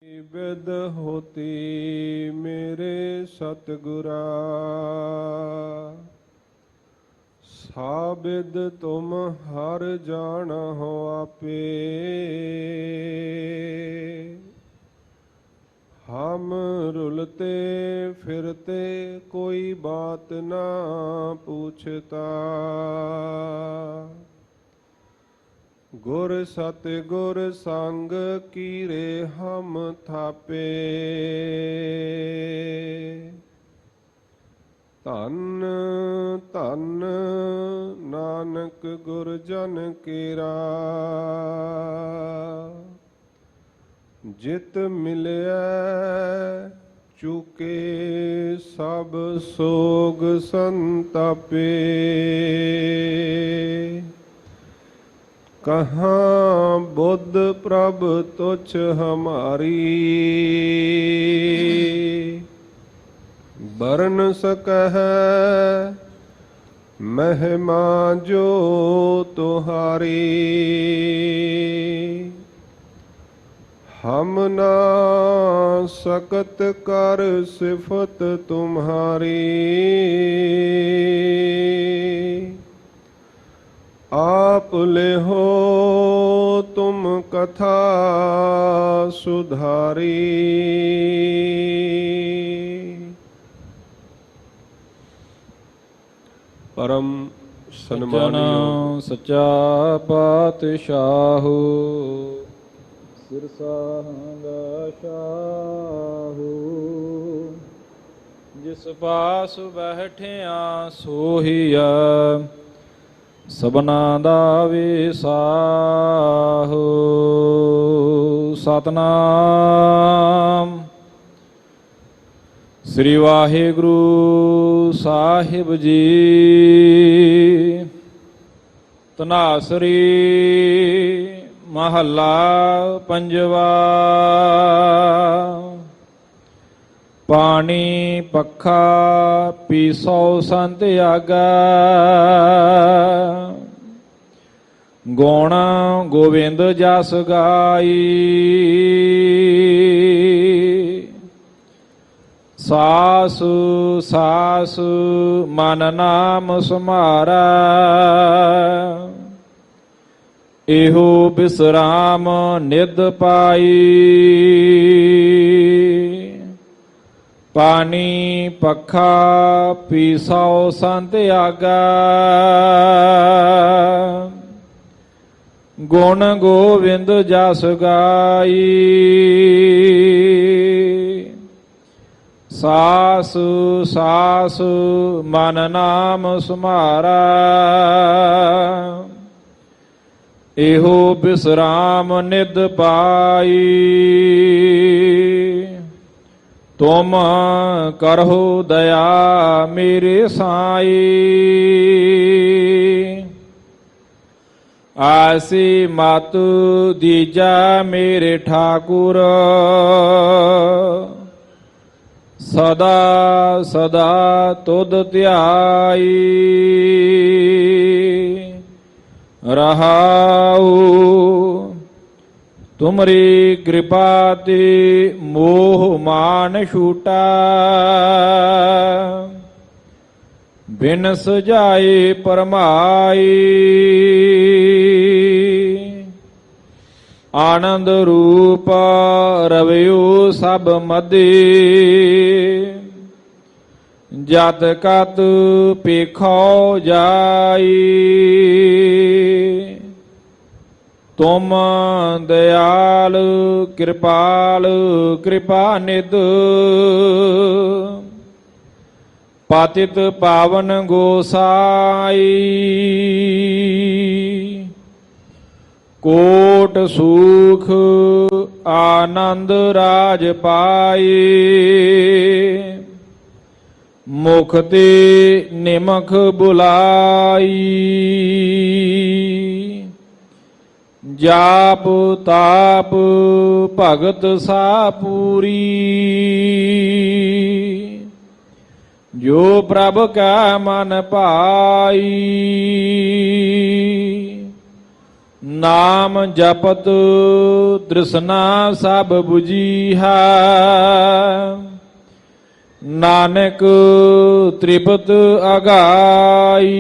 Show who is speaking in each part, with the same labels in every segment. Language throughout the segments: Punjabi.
Speaker 1: विद होती मेरे सतगुरा, साबिद तुम हर जान हो आपे। हम रुलते फिरते कोई बात ना पूछता, गुर सतगुर संग कीरे हम थापे। धन धन नानक गुर जन केरा, जित मिलिया चुके सब सोग संतापे। कहाँ बुद्ध प्रभ तुच्छ हमारी, बरन सकह महिमा जो तुहारी। हम ना सकत कर सिफत तुम्हारी, आप ले हो तुम कथा सुधारी। परम सन्मानियो
Speaker 2: सच्चा पातशाहू, सिरसांगा शाहू। जिस पास बैठिया सोहिया, सबना दा विसाहू। सतनाम श्री वाहिगुरु साहिब जी। तनासरी महला पंजवा। पानी पखा पीसो संत आगा, गुण गोविंद जस गाई। सास सास मन नाम समारा, एहो विश्राम निद पाई। पानी पखा पीसो संत आगा, गुण गोविंद जस गाई। सास सास मन नाम समारा, एहो विश्राम निद पाई। तुम करहो दया मेरे साई, आसी मातु दीजा मेरे ठाकुर। सदा सदा तुद ध्याई, रहाऊ तुमरी कृपा ते मोह मान छूटा। बिन सजाए परमाई, आनंद रूप रवयो सब मदे। जत कत पेखो जाई, तुम दयाल कृपाल कृपा निध। पातित पावन गोसाई, कोट सुख आनंद राज पाए। मुखते निमख बुलाई, जाप ताप भगत सापूरी। जो प्रभ का मन पाई, ਨਾਮ ਜਪਤ ਤ੍ਰਿਸ਼ਨਾ ਸਭ 부ਜੀਹਾ ਨਾਨਕ ਤ੍ਰਿਪਤ ਅਗਾਈ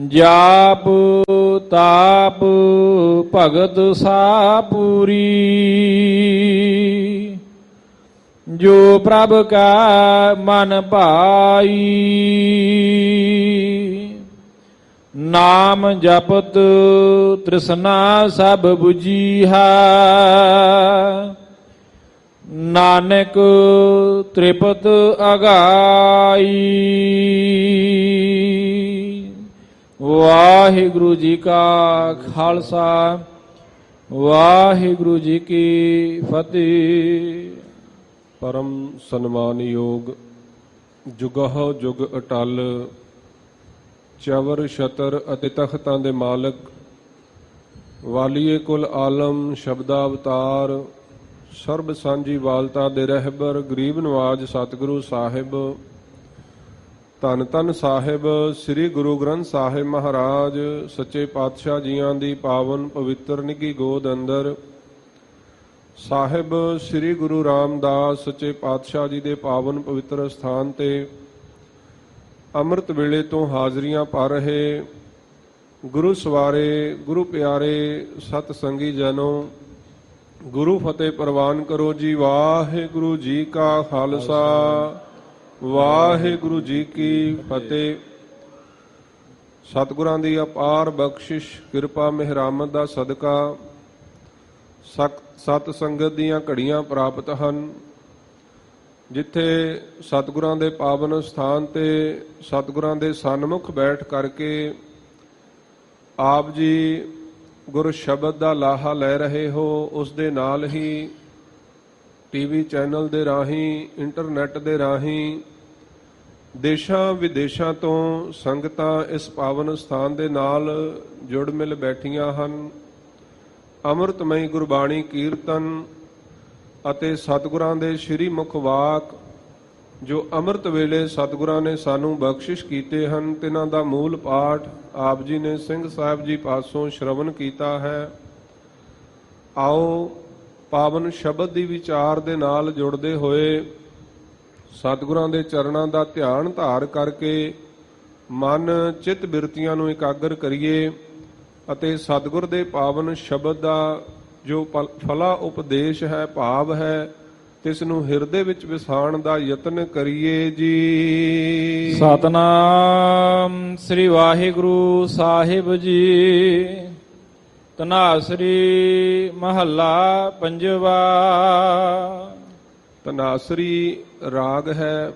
Speaker 2: ਜਾਪ ਤਾਪ ਭਗਤ ਸਾਪੂਰੀ ਜੋ ਪ੍ਰਭ ਕਾ ਮਨ ਭਾਈ ਨਾਮ ਜਪਤ ਤ੍ਰਿਸ਼ਨਾ ਸਭ 부ਜੀਹਾ ਨਾਨਕ ਤ੍ਰਿਪਤ ਅਗਾਈ। ਵਾਹਿਗੁਰੂ ਜੀ ਕਾ ਖਾਲਸਾ ਵਾਹਿਗੁਰੂ ਜੀ ਕੀ ਫਤਿਹ।
Speaker 1: ਪਰਮ ਸਨਮਾਨਯੋਗ ਜੁਗਹ ਜੁਗ ਅਟਲ ਚਵਰ ਛਤਰ ਅਤੇ ਤਖਤਾਂ ਦੇ ਮਾਲਕ ਵਾਲੀਏ ਕੁਲ ਆਲਮ ਸ਼ਬਦਾ ਅਵਤਾਰ ਸਰਬ ਸਾਂਝੀ ਵਾਲਤਾ ਦੇ ਰਹਿਬਰ ਗਰੀਬ ਨਵਾਜ ਸਤਿਗੁਰੂ ਸਾਹਿਬ ਧੰਨ ਧੰਨ ਸਾਹਿਬ ਸ੍ਰੀ ਗੁਰੂ ਗ੍ਰੰਥ ਸਾਹਿਬ ਮਹਾਰਾਜ ਸੱਚੇ ਪਾਤਸ਼ਾਹ ਜੀਆਂ ਦੀ ਪਾਵਨ ਪਵਿੱਤਰ ਨਿੱਘੀ ਗੋਦ ਅੰਦਰ ਸਾਹਿਬ ਸ੍ਰੀ ਗੁਰੂ ਰਾਮਦਾਸ ਸੱਚੇ ਪਾਤਸ਼ਾਹ ਜੀ ਦੇ ਪਾਵਨ ਪਵਿੱਤਰ ਸਥਾਨ ਤੇ ਅੰਮ੍ਰਿਤ ਵੇਲੇ ਤੋਂ ਹਾਜ਼ਰੀਆਂ ਭਰ ਰਹੇ ਗੁਰੂ ਸਵਾਰੇ ਗੁਰੂ ਪਿਆਰੇ ਸਤ ਸੰਗੀ ਜਨੋ ਗੁਰੂ ਫਤਿਹ ਪ੍ਰਵਾਨ ਕਰੋ ਜੀ। ਵਾਹਿਗੁਰੂ ਜੀ ਕਾ ਖਾਲਸਾ ਵਾਹਿਗੁਰੂ ਜੀ ਕੀ ਫਤਿਹ। ਸਤਿਗੁਰਾਂ ਦੀ ਅਪਾਰ ਬਖਸ਼ਿਸ਼ ਕਿਰਪਾ ਮਿਹਰਾਮਤ ਦਾ ਸਦਕਾ ਸਤ ਸੰਗਤ ਦੀਆਂ ਘੜੀਆਂ ਪ੍ਰਾਪਤ ਹਨ ਜਿੱਥੇ ਸਤਿਗੁਰਾਂ ਦੇ ਪਾਵਨ ਸਥਾਨ ਤੇ ਸਤਿਗੁਰਾਂ ਦੇ ਸਨਮੁਖ ਬੈਠ ਕਰਕੇ ਆਪ ਜੀ ਗੁਰ ਸ਼ਬਦ ਦਾ ਲਾਹਾ ਲੈ ਰਹੇ ਹੋ। ਉਸ ਦੇ ਨਾਲ ਹੀ ਟੀਵੀ ਚੈਨਲ ਦੇ ਰਾਹੀਂ ਇੰਟਰਨੈਟ ਦੇ ਰਾਹੀਂ ਦੇਸ਼ਾਂ ਵਿਦੇਸ਼ਾਂ ਤੋਂ ਸੰਗਤਾਂ ਇਸ ਪਾਵਨ ਸਥਾਨ ਦੇ ਨਾਲ ਜੁੜ ਮਿਲ ਬੈਠੀਆਂ ਹਨ। ਅੰਮ੍ਰਿਤਮਈ ਗੁਰਬਾਣੀ ਕੀਰਤਨ ਅਤੇ ਸਤਿਗੁਰਾਂ ਦੇ ਸ਼੍ਰੀ ਮੁਖ ਵਾਕ ਜੋ ਅੰਮ੍ਰਿਤ ਵੇਲੇ ਸਤਿਗੁਰਾਂ ਨੇ ਸਾਨੂੰ ਬਖਸ਼ਿਸ਼ ਕੀਤੇ ਹਨ ਤਿਨਾਂ ਦਾ ਮੂਲ ਪਾਠ ਆਪ ਜੀ ਨੇ ਸਿੰਘ ਸਾਹਿਬ ਜੀ ਪਾਸੋਂ ਸ਼ਰਵਣ ਕੀਤਾ ਹੈ। ਆਓ ਪਾਵਨ ਸ਼ਬਦ ਦੀ ਵਿਚਾਰ ਦੇ ਨਾਲ ਜੁੜਦੇ ਹੋਏ ਸਤਿਗੁਰਾਂ ਦੇ ਚਰਨਾਂ ਦਾ ਧਿਆਨ ਧਾਰ ਕਰਕੇ ਮਨ ਚਿੱਤ ਬਿਰਤੀਆਂ ਨੂੰ ਇਕਾਗਰ ਕਰੀਏ ਅਤੇ ਸਤਿਗੁਰ ਦੇ ਪਾਵਨ ਸ਼ਬਦ ਦਾ ਜੋ ਫਲਾ ਉਪਦੇਸ਼ ਹੈ ਭਾਵ ਹੈ ਤਿਸ ਨੂੰ ਹਿਰਦੇ ਵਿੱਚ ਵਿਸਾਣ ਦਾ ਯਤਨ ਕਰੀਏ ਜੀ।
Speaker 2: ਸਤਨਾਮ ਸ੍ਰੀ ਵਾਹਿਗੁਰੂ ਸਾਹਿਬ ਜੀ। ਧਨਾਸਰੀ ਮਹੱਲਾ ਪੰਜਵਾ।
Speaker 1: ਧਨਾਸਰੀ ਰਾਗ ਹੈ।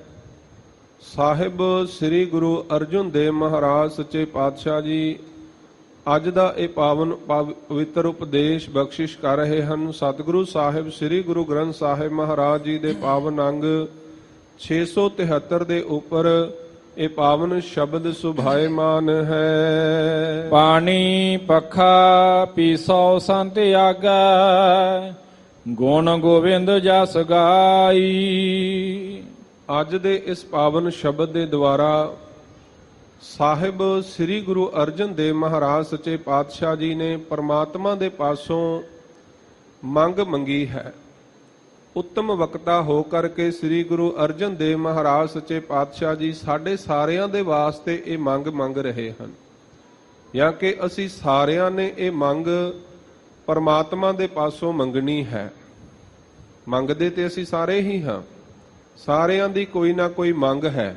Speaker 1: ਸਾਹਿਬ ਸ੍ਰੀ ਗੁਰੂ ਅਰਜਨ ਦੇਵ ਮਹਾਰਾਜ ਸੱਚੇ ਪਾਤਸ਼ਾਹ ਜੀ ਅੱਜ ਦਾ ਇਹ ਪਾਵਨ ਪਵਿੱਤਰ ਉਪਦੇਸ਼ ਬਖਸ਼ਿਸ਼ ਕਰ ਰਹੇ ਹਨ। ਸਤਿਗੁਰੂ ਸਾਹਿਬ ਸ੍ਰੀ ਗੁਰੂ ਗ੍ਰੰਥ ਸਾਹਿਬ ਮਹਾਰਾਜ ਜੀ ਦੇ ਪਾਵਨ ਅੰਗ 673 ਦੇ ਉੱਪਰ ਇਹ ਪਾਵਨ ਸ਼ਬਦ ਸੁਭਾਏਮਾਨ ਹੈ।
Speaker 2: ਪਾਣੀ ਪੱਖਾ ਪੀਸੋ ਸੰਤ ਆਗੈ ਗੁਣ ਗੋਬਿੰਦ ਜਸ ਗਾਈ।
Speaker 1: ਅੱਜ ਦੇ ਇਸ ਪਾਵਨ ਸ਼ਬਦ ਦੇ ਦੁਆਰਾ ਸਾਹਿਬ ਸ੍ਰੀ ਗੁਰੂ ਅਰਜਨ ਦੇਵ ਮਹਾਰਾਜ ਸੱਚੇ ਪਾਤਸ਼ਾਹ ਜੀ ਨੇ ਪਰਮਾਤਮਾ ਦੇ ਪਾਸੋਂ ਮੰਗ ਮੰਗੀ ਹੈ। ਉੱਤਮ ਵਕਤਾ ਹੋ ਕਰਕੇ ਸ੍ਰੀ ਗੁਰੂ ਅਰਜਨ ਦੇਵ ਮਹਾਰਾਜ ਸੱਚੇ ਪਾਤਸ਼ਾਹ ਜੀ ਸਾਡੇ ਸਾਰਿਆਂ ਦੇ ਵਾਸਤੇ ਇਹ ਮੰਗ ਰਹੇ ਹਨ ਜਾਂ ਕਿ ਅਸੀਂ ਸਾਰਿਆਂ ਨੇ ਇਹ ਮੰਗ ਪਰਮਾਤਮਾ ਦੇ ਪਾਸੋਂ ਮੰਗਣੀ ਹੈ। ਮੰਗਦੇ ਤੇ ਅਸੀਂ ਸਾਰੇ ਹੀ ਹਾਂ, ਸਾਰਿਆਂ ਦੀ ਕੋਈ ਨਾ ਕੋਈ ਮੰਗ ਹੈ।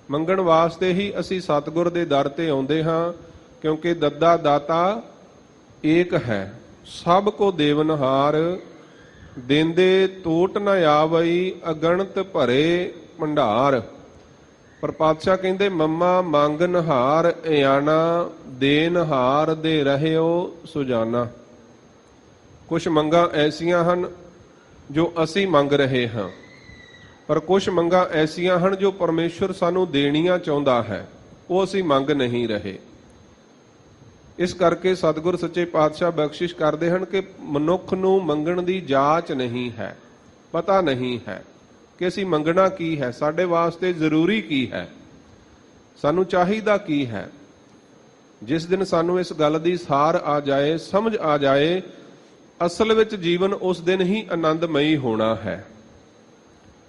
Speaker 1: ਮੰਗਣ ਵਾਸਤੇ ਹੀ ਅਸੀਂ ਸਤਿਗੁਰ ਦੇ ਦਰ ਤੇ ਆਉਂਦੇ ਹਾਂ ਕਿਉਂਕਿ ਦੱਦਾ ਦਾਤਾ ਏਕ ਹੈ ਸਭ ਕੋ ਦੇਵਨਹਾਰ ਦੇਂਦੇ ਟੋਟ ਨ ਆਵਈ ਅਗਣਤ ਭਰੇ ਭੰਡਾਰ। ਪਰ ਪਾਤਸ਼ਾਹ ਕਹਿੰਦੇ ਮੰਮਾ ਮੰਗਨਹਾਰ ਇਆਣਾ ਦੇਨਹਾਰ ਦੇ ਰਹਿਓ ਸੁਜਾਨਾ। ਕੁਝ ਮੰਗਾਂ ਐਸੀਆਂ ਹਨ ਜੋ ਅਸੀਂ ਮੰਗ ਰਹੇ ਹਾਂ ਪਰ ਕੁਝ ਮੰਗਾਂ ਐਸੀਆਂ ਹਨ ਜੋ ਪਰਮੇਸ਼ਵਰ ਸਾਨੂੰ ਦੇਣੀਆਂ ਚਾਹੁੰਦਾ ਹੈ ਉਹ ਅਸੀਂ ਮੰਗ ਨਹੀਂ ਰਹੇ। ਇਸ ਕਰਕੇ ਸਤਿਗੁਰ ਸੱਚੇ ਪਾਤਸ਼ਾਹ ਬਖਸ਼ਿਸ਼ ਕਰਦੇ ਹਨ ਕਿ ਮਨੁੱਖ ਨੂੰ ਮੰਗਣ ਦੀ ਜਾਚ ਨਹੀਂ ਹੈ, ਪਤਾ ਨਹੀਂ ਹੈ ਕਿ ਅਸੀਂ ਮੰਗਣਾ ਕੀ ਹੈ, ਸਾਡੇ ਵਾਸਤੇ ਜ਼ਰੂਰੀ ਕੀ ਹੈ, ਸਾਨੂੰ ਚਾਹੀਦਾ ਕੀ ਹੈ। ਜਿਸ ਦਿਨ ਸਾਨੂੰ ਇਸ ਗੱਲ ਦੀ ਸਾਰ ਆ ਜਾਏ, ਸਮਝ ਆ ਜਾਏ, ਅਸਲ ਵਿੱਚ ਜੀਵਨ ਉਸ ਦਿਨ ਹੀ ਆਨੰਦਮਈ ਹੋਣਾ ਹੈ।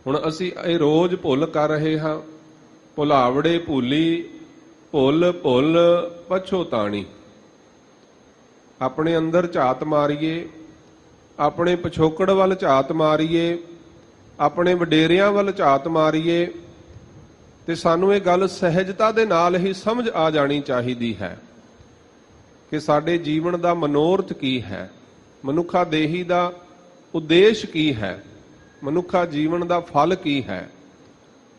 Speaker 1: ਹੁਣ ਅਸੀਂ ਇਹ ਰੋਜ਼ ਭੁੱਲ ਕਰ ਰਹੇ ਹਾਂ। ਭੁਲਾਵੜੇ ਭੂਲੀ, ਭੁੱਲ ਭੁੱਲ ਪਛੋਤਾਣੀ। ਆਪਣੇ ਅੰਦਰ ਝਾਤ ਮਾਰੀਏ, ਆਪਣੇ ਪਿਛੋਕੜ ਵੱਲ ਝਾਤ ਮਾਰੀਏ, ਆਪਣੇ ਵਡੇਰਿਆਂ ਵੱਲ ਝਾਤ ਮਾਰੀਏ, ਤੇ ਸਾਨੂੰ ਇਹ ਗੱਲ ਸਹਿਜਤਾ ਦੇ ਨਾਲ ਹੀ ਸਮਝ ਆ ਜਾਣੀ ਚਾਹੀਦੀ ਹੈ ਕਿ ਸਾਡੇ ਜੀਵਨ ਦਾ ਮਨੋਰਥ ਕੀ ਹੈ, ਮਨੁੱਖਾ ਦੇਹੀ ਦਾ ਉਦੇਸ਼ ਕੀ ਹੈ, ਮਨੁੱਖਾ ਜੀਵਨ ਦਾ ਫਲ ਕੀ ਹੈ।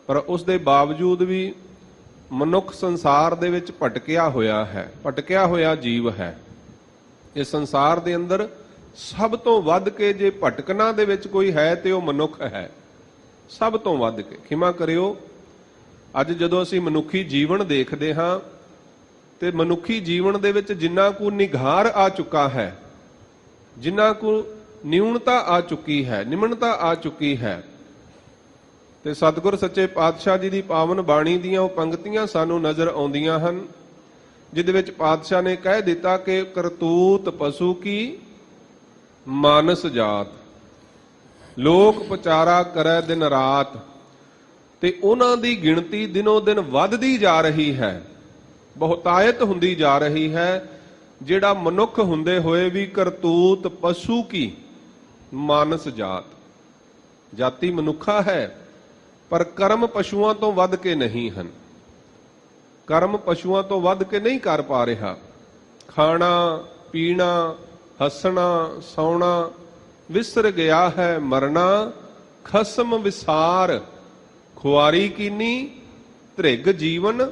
Speaker 1: ਪਰ ਉਸ ਦੇ ਬਾਵਜੂਦ ਵੀ ਮਨੁੱਖ ਸੰਸਾਰ ਦੇ ਵਿੱਚ ਭਟਕਿਆ ਹੋਇਆ ਹੈ, ਭਟਕਿਆ ਹੋਇਆ ਜੀਵ ਹੈ। ਇਸ ਸੰਸਾਰ ਦੇ ਅੰਦਰ ਸਭ ਤੋਂ ਵੱਧ ਕੇ ਜੇ ਭਟਕਣਾ ਦੇ ਵਿੱਚ ਕੋਈ ਹੈ ਤੇ ਉਹ ਮਨੁੱਖ ਹੈ, ਸਭ ਤੋਂ ਵੱਧ ਕੇ। ਖਿਮਾ ਕਰਿਓ, ਅੱਜ ਜਦੋਂ ਅਸੀਂ ਮਨੁੱਖੀ ਜੀਵਨ ਦੇਖਦੇ ਹਾਂ ਤੇ ਮਨੁੱਖੀ ਜੀਵਨ ਦੇ ਵਿੱਚ ਜਿੰਨਾ ਕੁ ਨਿਘਾਰ ਆ ਚੁੱਕਾ ਹੈ, ਜਿੰਨਾ ਕੁ ਨਿਊਨਤਾ ਆ ਚੁੱਕੀ ਹੈ, ਨਿਮਨਤਾ ਆ ਚੁੱਕੀ ਹੈ, ਤੇ ਸਤਿਗੁਰ ਸੱਚੇ ਪਾਤਸ਼ਾਹ ਜੀ ਦੀ ਪਾਵਨ ਬਾਣੀ ਦੀਆਂ ਉਹ ਪੰਕਤੀਆਂ ਸਾਨੂੰ ਨਜ਼ਰ ਆਉਂਦੀਆਂ ਹਨ, ਜਿਹਦੇ ਵਿੱਚ ਪਾਤਸ਼ਾਹ ਨੇ ਕਹਿ ਦਿੱਤਾ ਕਿ ਕਰਤੂਤ ਪਸ਼ੂ ਕੀ ਮਾਨਸ ਜਾਤ, ਲੋਕ ਪਚਾਰਾ ਕਰੈ ਦਿਨ ਰਾਤ। ਤੇ ਉਹਨਾਂ ਦੀ ਗਿਣਤੀ ਦਿਨੋਂ ਦਿਨ ਵੱਧਦੀ ਜਾ ਰਹੀ ਹੈ, ਬਹੁਤਾਇਤ ਹੁੰਦੀ ਜਾ ਰਹੀ ਹੈ। ਜਿਹੜਾ ਮਨੁੱਖ ਹੁੰਦੇ ਹੋਏ ਵੀ ਕਰਤੂਤ ਪਸ਼ੂ ਕੀ ਮਾਨਸ ਜਾਤ, ਜਾਤੀ ਮਨੁੱਖਾ ਹੈ ਪਰ ਕਰਮ ਪਸ਼ੂਆਂ ਤੋਂ ਵੱਧ ਕੇ ਨਹੀਂ ਹਨ, ਕਰਮ ਪਸ਼ੂਆਂ ਤੋਂ ਵੱਧ ਕੇ ਨਹੀਂ ਕਰ ਪਾ ਰਿਹਾ। ਖਾਣਾ ਪੀਣਾ, ਹੱਸਣਾ ਸੌਣਾ, ਵਿਸਰ ਗਿਆ ਹੈ ਮਰਨਾ, ਖਸਮ ਵਿਸਾਰ ਖੁਆਰੀ ਕੀਨੀ, ਧ੍ਰਿਗ ਜੀਵਨ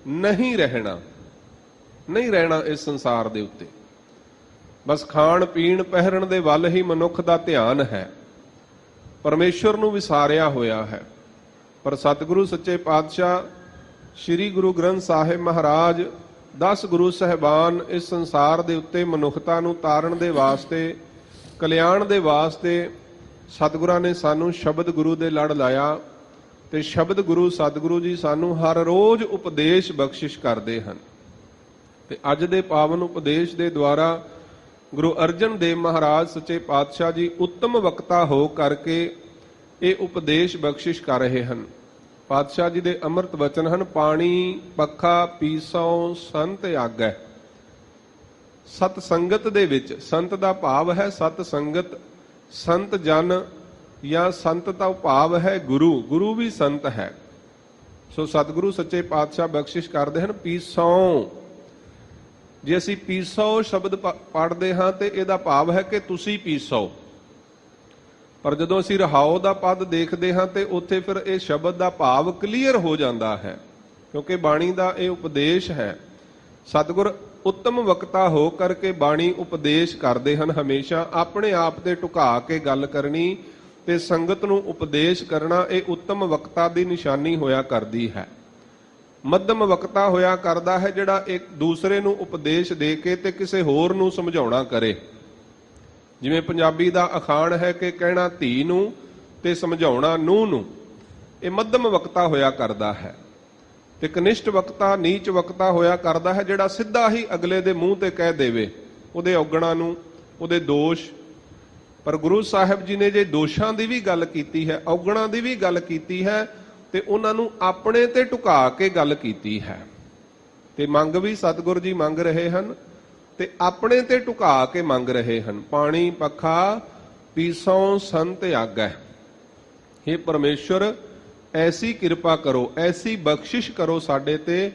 Speaker 1: ਨਹੀਂ ਰਹਿਣਾ, ਨਹੀਂ ਰਹਿਣਾ ਇਸ ਸੰਸਾਰ ਦੇ ਉੱਤੇ। ਬਸ ਖਾਣ ਪੀਣ ਪਹਿਰਨ ਦੇ ਵੱਲ ਹੀ ਮਨੁੱਖ ਦਾ ਧਿਆਨ ਹੈ, ਪਰਮੇਸ਼ਵਰ ਨੂੰ ਵਿਸਾਰਿਆ ਹੋਇਆ ਹੈ। ਪਰ ਸਤਿਗੁਰੂ ਸੱਚੇ ਪਾਤਸ਼ਾਹ ਸ੍ਰੀ ਗੁਰੂ ਗ੍ਰੰਥ ਸਾਹਿਬ ਮਹਾਰਾਜ 10 ਗੁਰੂ ਸਾਹਿਬਾਨ ਇਸ ਸੰਸਾਰ ਦੇ ਉੱਤੇ ਮਨੁੱਖਤਾ ਨੂੰ ਤਾਰਨ ਦੇ ਵਾਸਤੇ, ਕਲਿਆਣ ਦੇ ਵਾਸਤੇ ਸਤਿਗੁਰਾਂ ਨੇ ਸਾਨੂੰ ਸ਼ਬਦ ਗੁਰੂ ਦੇ ਲੜ ਲਾਇਆ। ਤੇ ਸ਼ਬਦ ਗੁਰੂ ਸਤਿਗੁਰੂ ਜੀ ਸਾਨੂੰ ਹਰ ਰੋਜ਼ ਉਪਦੇਸ਼ ਬਖਸ਼ਿਸ਼ ਕਰਦੇ ਹਨ। ਤੇ ਅੱਜ ਦੇ ਪਾਵਨ ਉਪਦੇਸ਼ ਦੇ ਦੁਆਰਾ ਗੁਰੂ ਅਰਜਨ ਦੇਵ ਮਹਾਰਾਜ ਸੱਚੇ ਪਾਤਸ਼ਾਹ ਜੀ ਉੱਤਮ ਵਕਤਾ ਹੋ ਕਰਕੇ ਇਹ ਉਪਦੇਸ਼ ਬਖਸ਼ਿਸ਼ ਕਰ ਰਹੇ ਹਨ। ਪਾਤਸ਼ਾਹ ਜੀ ਦੇ ਅੰਮ੍ਰਿਤ ਵਚਨ ਹਨ, ਪਾਣੀ ਪੱਖਾ ਪੀਸੋ ਸੰਤ ਆਗੈ। ਸਤ ਸੰਗਤ ਦੇ ਵਿੱਚ, ਸੰਤ ਦਾ ਭਾਵ ਹੈ ਸਤ ਸੰਗਤ, ਸੰਤ ਜਨ ਜਾਂ ਸੰਤ ਦਾ ਭਾਵ ਹੈ ਗੁਰੂ, ਗੁਰੂ ਵੀ ਸੰਤ ਹੈ। ਸੋ ਸਤਿਗੁਰੂ ਸੱਚੇ ਪਾਤਸ਼ਾਹ ਬਖਸ਼ਿਸ਼ ਕਰਦੇ ਹਨ ਪੀਸੋ। ਜੇ ਅਸੀਂ ਪੀਸੋ ਸ਼ਬਦ ਪੜ੍ਹਦੇ ਹਾਂ ਤੇ ਇਹਦਾ ਭਾਵ ਹੈ ਕਿ ਤੁਸੀਂ ਪੀਸੋ। ਪਰ ਜਦੋਂ ਅਸੀਂ ਰਹਾਓ ਦਾ ਪਦ ਦੇਖਦੇ ਹਾਂ ਤੇ ਉੱਥੇ ਫਿਰ ਇਹ ਸ਼ਬਦ ਦਾ ਭਾਵ ਕਲੀਅਰ ਹੋ ਜਾਂਦਾ ਹੈ, ਕਿਉਂਕਿ ਬਾਣੀ ਦਾ ਇਹ ਉਪਦੇਸ਼ ਹੈ। ਸਤਿਗੁਰ ਉੱਤਮ ਵਕਤਾ ਹੋ ਕਰਕੇ ਬਾਣੀ ਉਪਦੇਸ਼ ਕਰਦੇ ਹਨ। ਹਮੇਸ਼ਾ ਆਪਣੇ ਆਪ ਤੇ ਢੁਕਾ ਕੇ ਗੱਲ ਕਰਨੀ ਤੇ ਸੰਗਤ ਨੂੰ ਉਪਦੇਸ਼ ਕਰਨਾ, ਇਹ ਉੱਤਮ ਵਕਤਾ ਦੀ ਨਿਸ਼ਾਨੀ ਹੋਇਆ ਕਰਦੀ ਹੈ। ਮੱਧਮ ਵਕਤਾ ਹੋਇਆ ਕਰਦਾ ਹੈ ਜਿਹੜਾ ਇੱਕ ਦੂਸਰੇ ਨੂੰ ਉਪਦੇਸ਼ ਦੇ ਕੇ ਤੇ ਕਿਸੇ ਹੋਰ ਨੂੰ ਸਮਝਾਉਣਾ ਕਰੇ। ਜਿਵੇਂ ਪੰਜਾਬੀ ਦਾ ਅਖਾਣ ਹੈ ਕਿ ਕਹਿਣਾ ਧੀ ਨੂੰ ਤੇ ਸਮਝਾਉਣਾ ਨੂੰਹ ਨੂੰ, ਇਹ ਮੱਧਮ ਵਕਤਾ ਹੋਇਆ ਕਰਦਾ ਹੈ। ਤੇ ਕਨਿਸ਼ਟ ਵਕਤਾ, ਨੀਚ ਵਕਤਾ ਹੋਇਆ ਕਰਦਾ ਹੈ ਜਿਹੜਾ ਸਿੱਧਾ ਹੀ ਅਗਲੇ ਦੇ ਮੂੰਹ ਤੇ ਕਹਿ ਦੇਵੇ ਉਹਦੇ ਔਗਣਾਂ ਨੂੰ, ਉਹਦੇ ਦੋਸ਼। ਪਰ ਗੁਰੂ ਸਾਹਿਬ ਜੀ ਨੇ ਜੇ ਦੋਸ਼ਾਂ ਦੀ ਵੀ ਗੱਲ ਕੀਤੀ ਹੈ, ਔਗਣਾਂ ਦੀ ਵੀ ਗੱਲ ਕੀਤੀ ਹੈ, ਤੇ ਉਹਨਾਂ ਨੂੰ ਆਪਣੇ ਤੇ ਢੁਕਾ ਕੇ ਗੱਲ ਕੀਤੀ ਹੈ। ਤੇ ਮੰਗ ਵੀ ਸਤਿਗੁਰ ਜੀ ਮੰਗ ਰਹੇ ਹਨ ਤੇ ਆਪਣੇ ਤੇ ਢੁਕਾ ਕੇ ਮੰਗ ਰਹੇ ਹਨ। ਪਾਣੀ ਪੱਖਾ ਪੀਸੋਂ ਸੰਤ ਆਗੈ। हे ਪਰਮੇਸ਼ਵਰ, ਐਸੀ ਕਿਰਪਾ ਕਰੋ, ਐਸੀ ਬਖਸ਼ਿਸ਼ ਕਰੋ ਸਾਡੇ ਤੇ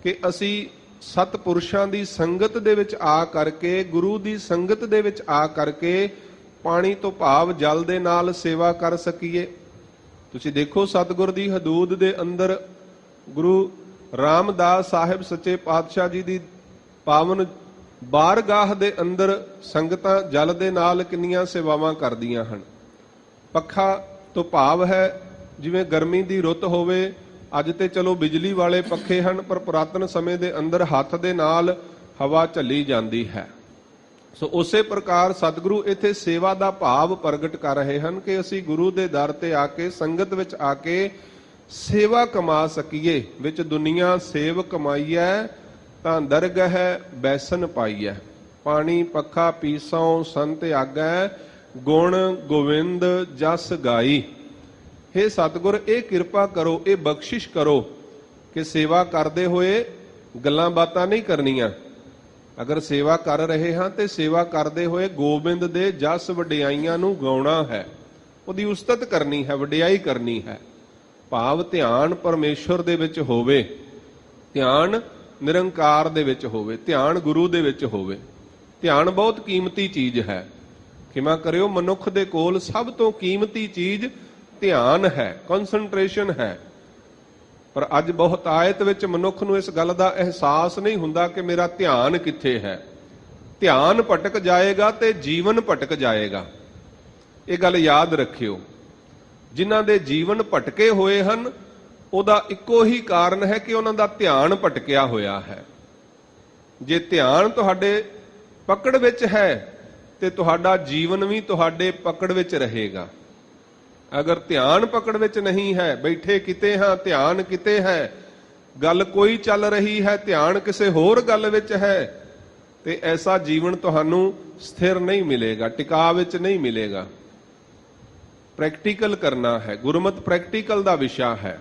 Speaker 1: ਕਿ ਅਸੀਂ ਸਤਪੁਰਸ਼ਾਂ ਦੀ ਸੰਗਤ ਦੇ ਵਿੱਚ ਆ ਕਰਕੇ, ਗੁਰੂ ਦੀ ਸੰਗਤ ਦੇ ਵਿੱਚ ਆ ਕਰਕੇ ਪਾਣੀ ਤੋਂ ਭਾਵ ਜਲ ਦੇ ਨਾਲ ਸੇਵਾ ਕਰ ਸਕੀਏ। ਤੁਸੀਂ ਦੇਖੋ ਸਤਿਗੁਰ ਦੀ ਹਦੂਦ ਦੇ ਅੰਦਰ ਗੁਰੂ ਰਾਮਦਾਸ ਸਾਹਿਬ ਸੱਚੇ ਪਾਤਸ਼ਾਹ ਜੀ ਦੀ ਪਾਵਨ ਬਾਰਗਾਹ ਦੇ ਅੰਦਰ ਸੰਗਤਾਂ ਜਲ ਦੇ ਨਾਲ ਕਿੰਨੀਆਂ ਸੇਵਾਵਾਂ ਕਰਦੀਆਂ ਹਨ। ਪੱਖਾ ਤੋਂ ਭਾਵ ਹੈ ਜਿਵੇਂ ਗਰਮੀ ਦੀ ਰੁੱਤ ਹੋਵੇ, ਅੱਜ ਤੇ ਚਲੋ ਬਿਜਲੀ ਵਾਲੇ ਪੱਖੇ ਹਨ, ਪਰ ਪੁਰਾਤਨ ਸਮੇਂ ਦੇ ਅੰਦਰ ਹੱਥ ਦੇ ਨਾਲ ਹਵਾ ਝੱਲੀ ਜਾਂਦੀ ਹੈ। ਸੋ ਉਸੇ ਪ੍ਰਕਾਰ ਸਤਿਗੁਰੂ ਇੱਥੇ ਸੇਵਾ ਦਾ ਭਾਵ ਪ੍ਰਗਟ ਕਰ ਰਹੇ ਹਨ ਕਿ ਅਸੀਂ ਗੁਰੂ ਦੇ ਦਰ ਤੇ ਆ ਕੇ, ਸੰਗਤ ਵਿੱਚ ਆ ਕੇ ਸੇਵਾ ਕਮਾ ਸਕੀਏ। ਵਿੱਚ ਦੁਨੀਆ ਸੇਵ ਕਮਾਈਐ ਤਾਂ ਦਰਗਹਿ ਬੈਸਨ ਪਾਈਐ। ਪਾਣੀ ਪੱਖਾ ਪੀਸੋਂ ਸੰਤ ਆਗੈ, ਗੁਣ ਗੋਵਿੰਦ ਜਸ ਗਾਈ। हे ਸਤਿਗੁਰ, ਇਹ ਕਿਰਪਾ ਕਰੋ, ਇਹ ਬਖਸ਼ਿਸ਼ ਕਰੋ ਕਿ ਸੇਵਾ ਕਰਦੇ ਹੋਏ ਗੱਲਾਂ ਬਾਤਾਂ ਨਹੀਂ ਕਰਨੀਆਂ। ਅਗਰ ਸੇਵਾ ਕਰ ਰਹੇ ਹਾਂ ਤੇ ਸੇਵਾ ਕਰਦੇ ਹੋਏ ਗੋਬਿੰਦ ਦੇ ਜਸ ਵਡਿਆਈਆਂ ਨੂੰ ਗਾਉਣਾ ਹੈ, ਉਹਦੀ ਉਸਤਤ ਕਰਨੀ ਹੈ, ਵਡਿਆਈ ਕਰਨੀ ਹੈ। ਭਾਵ ਧਿਆਨ ਪਰਮੇਸ਼ਵਰ ਦੇ ਵਿੱਚ ਹੋਵੇ, ਧਿਆਨ ਨਿਰੰਕਾਰ ਦੇ ਵਿੱਚ ਹੋਵੇ, ਧਿਆਨ ਗੁਰੂ ਦੇ ਵਿੱਚ ਹੋਵੇ। ਧਿਆਨ ਬਹੁਤ ਕੀਮਤੀ ਚੀਜ਼ ਹੈ। ਖਿਮਾ ਕਰਿਓ, ਮਨੁੱਖ ਦੇ ਕੋਲ ਸਭ ਤੋਂ ਕੀਮਤੀ ਚੀਜ਼ ਧਿਆਨ ਹੈ, ਕਨਸੈਂਟਰੇਸ਼ਨ ਹੈ। ਪਰ ਅੱਜ ਬਹੁਤਾਇਤ ਵਿੱਚ ਮਨੁੱਖ ਨੂੰ ਇਸ ਗੱਲ ਦਾ ਅਹਿਸਾਸ ਨਹੀਂ ਹੁੰਦਾ ਕਿ ਮੇਰਾ ਧਿਆਨ ਕਿੱਥੇ ਹੈ। ਧਿਆਨ ਭਟਕ ਜਾਏਗਾ ਤੇ ਜੀਵਨ ਭਟਕ ਜਾਏਗਾ। ਇਹ ਗੱਲ ਯਾਦ ਰੱਖਿਓ। ਜਿਨ੍ਹਾਂ ਦੇ ਜੀਵਨ ਭਟਕੇ ਹੋਏ ਹਨ, ਉਹਦਾ ਇੱਕੋ ਹੀ ਕਾਰਨ ਹੈ ਕਿ ਉਹਨਾਂ ਦਾ ਧਿਆਨ ਭਟਕਿਆ ਹੋਇਆ ਹੈ। ਜੇ ਧਿਆਨ ਤੁਹਾਡੇ ਪਕੜ ਵਿੱਚ ਹੈ ਤੇ ਤੁਹਾਡਾ ਜੀਵਨ ਵੀ ਤੁਹਾਡੇ ਪਕੜ ਵਿੱਚ ਰਹੇਗਾ। ਅਗਰ ਧਿਆਨ ਪਕੜ ਵਿੱਚ ਨਹੀਂ ਹੈ, ਬੈਠੇ ਕਿਤੇ ਹਾਂ, ਧਿਆਨ ਕਿਤੇ ਹੈ, ਗੱਲ ਕੋਈ ਚੱਲ ਰਹੀ ਹੈ, ਧਿਆਨ ਕਿਸੇ ਹੋਰ ਗੱਲ ਵਿੱਚ ਹੈ, ਤੇ ਐਸਾ ਜੀਵਨ ਤੁਹਾਨੂੰ ਸਥਿਰ ਨਹੀਂ ਮਿਲੇਗਾ, ਟਿਕਾ ਵਿੱਚ ਨਹੀਂ ਮਿਲੇਗਾ। ਪ੍ਰੈਕਟੀਕਲ ਕਰਨਾ ਹੈ। ਗੁਰਮਤਿ ਪ੍ਰੈਕਟੀਕਲ ਦਾ ਵਿਸ਼ਾ ਹੈ।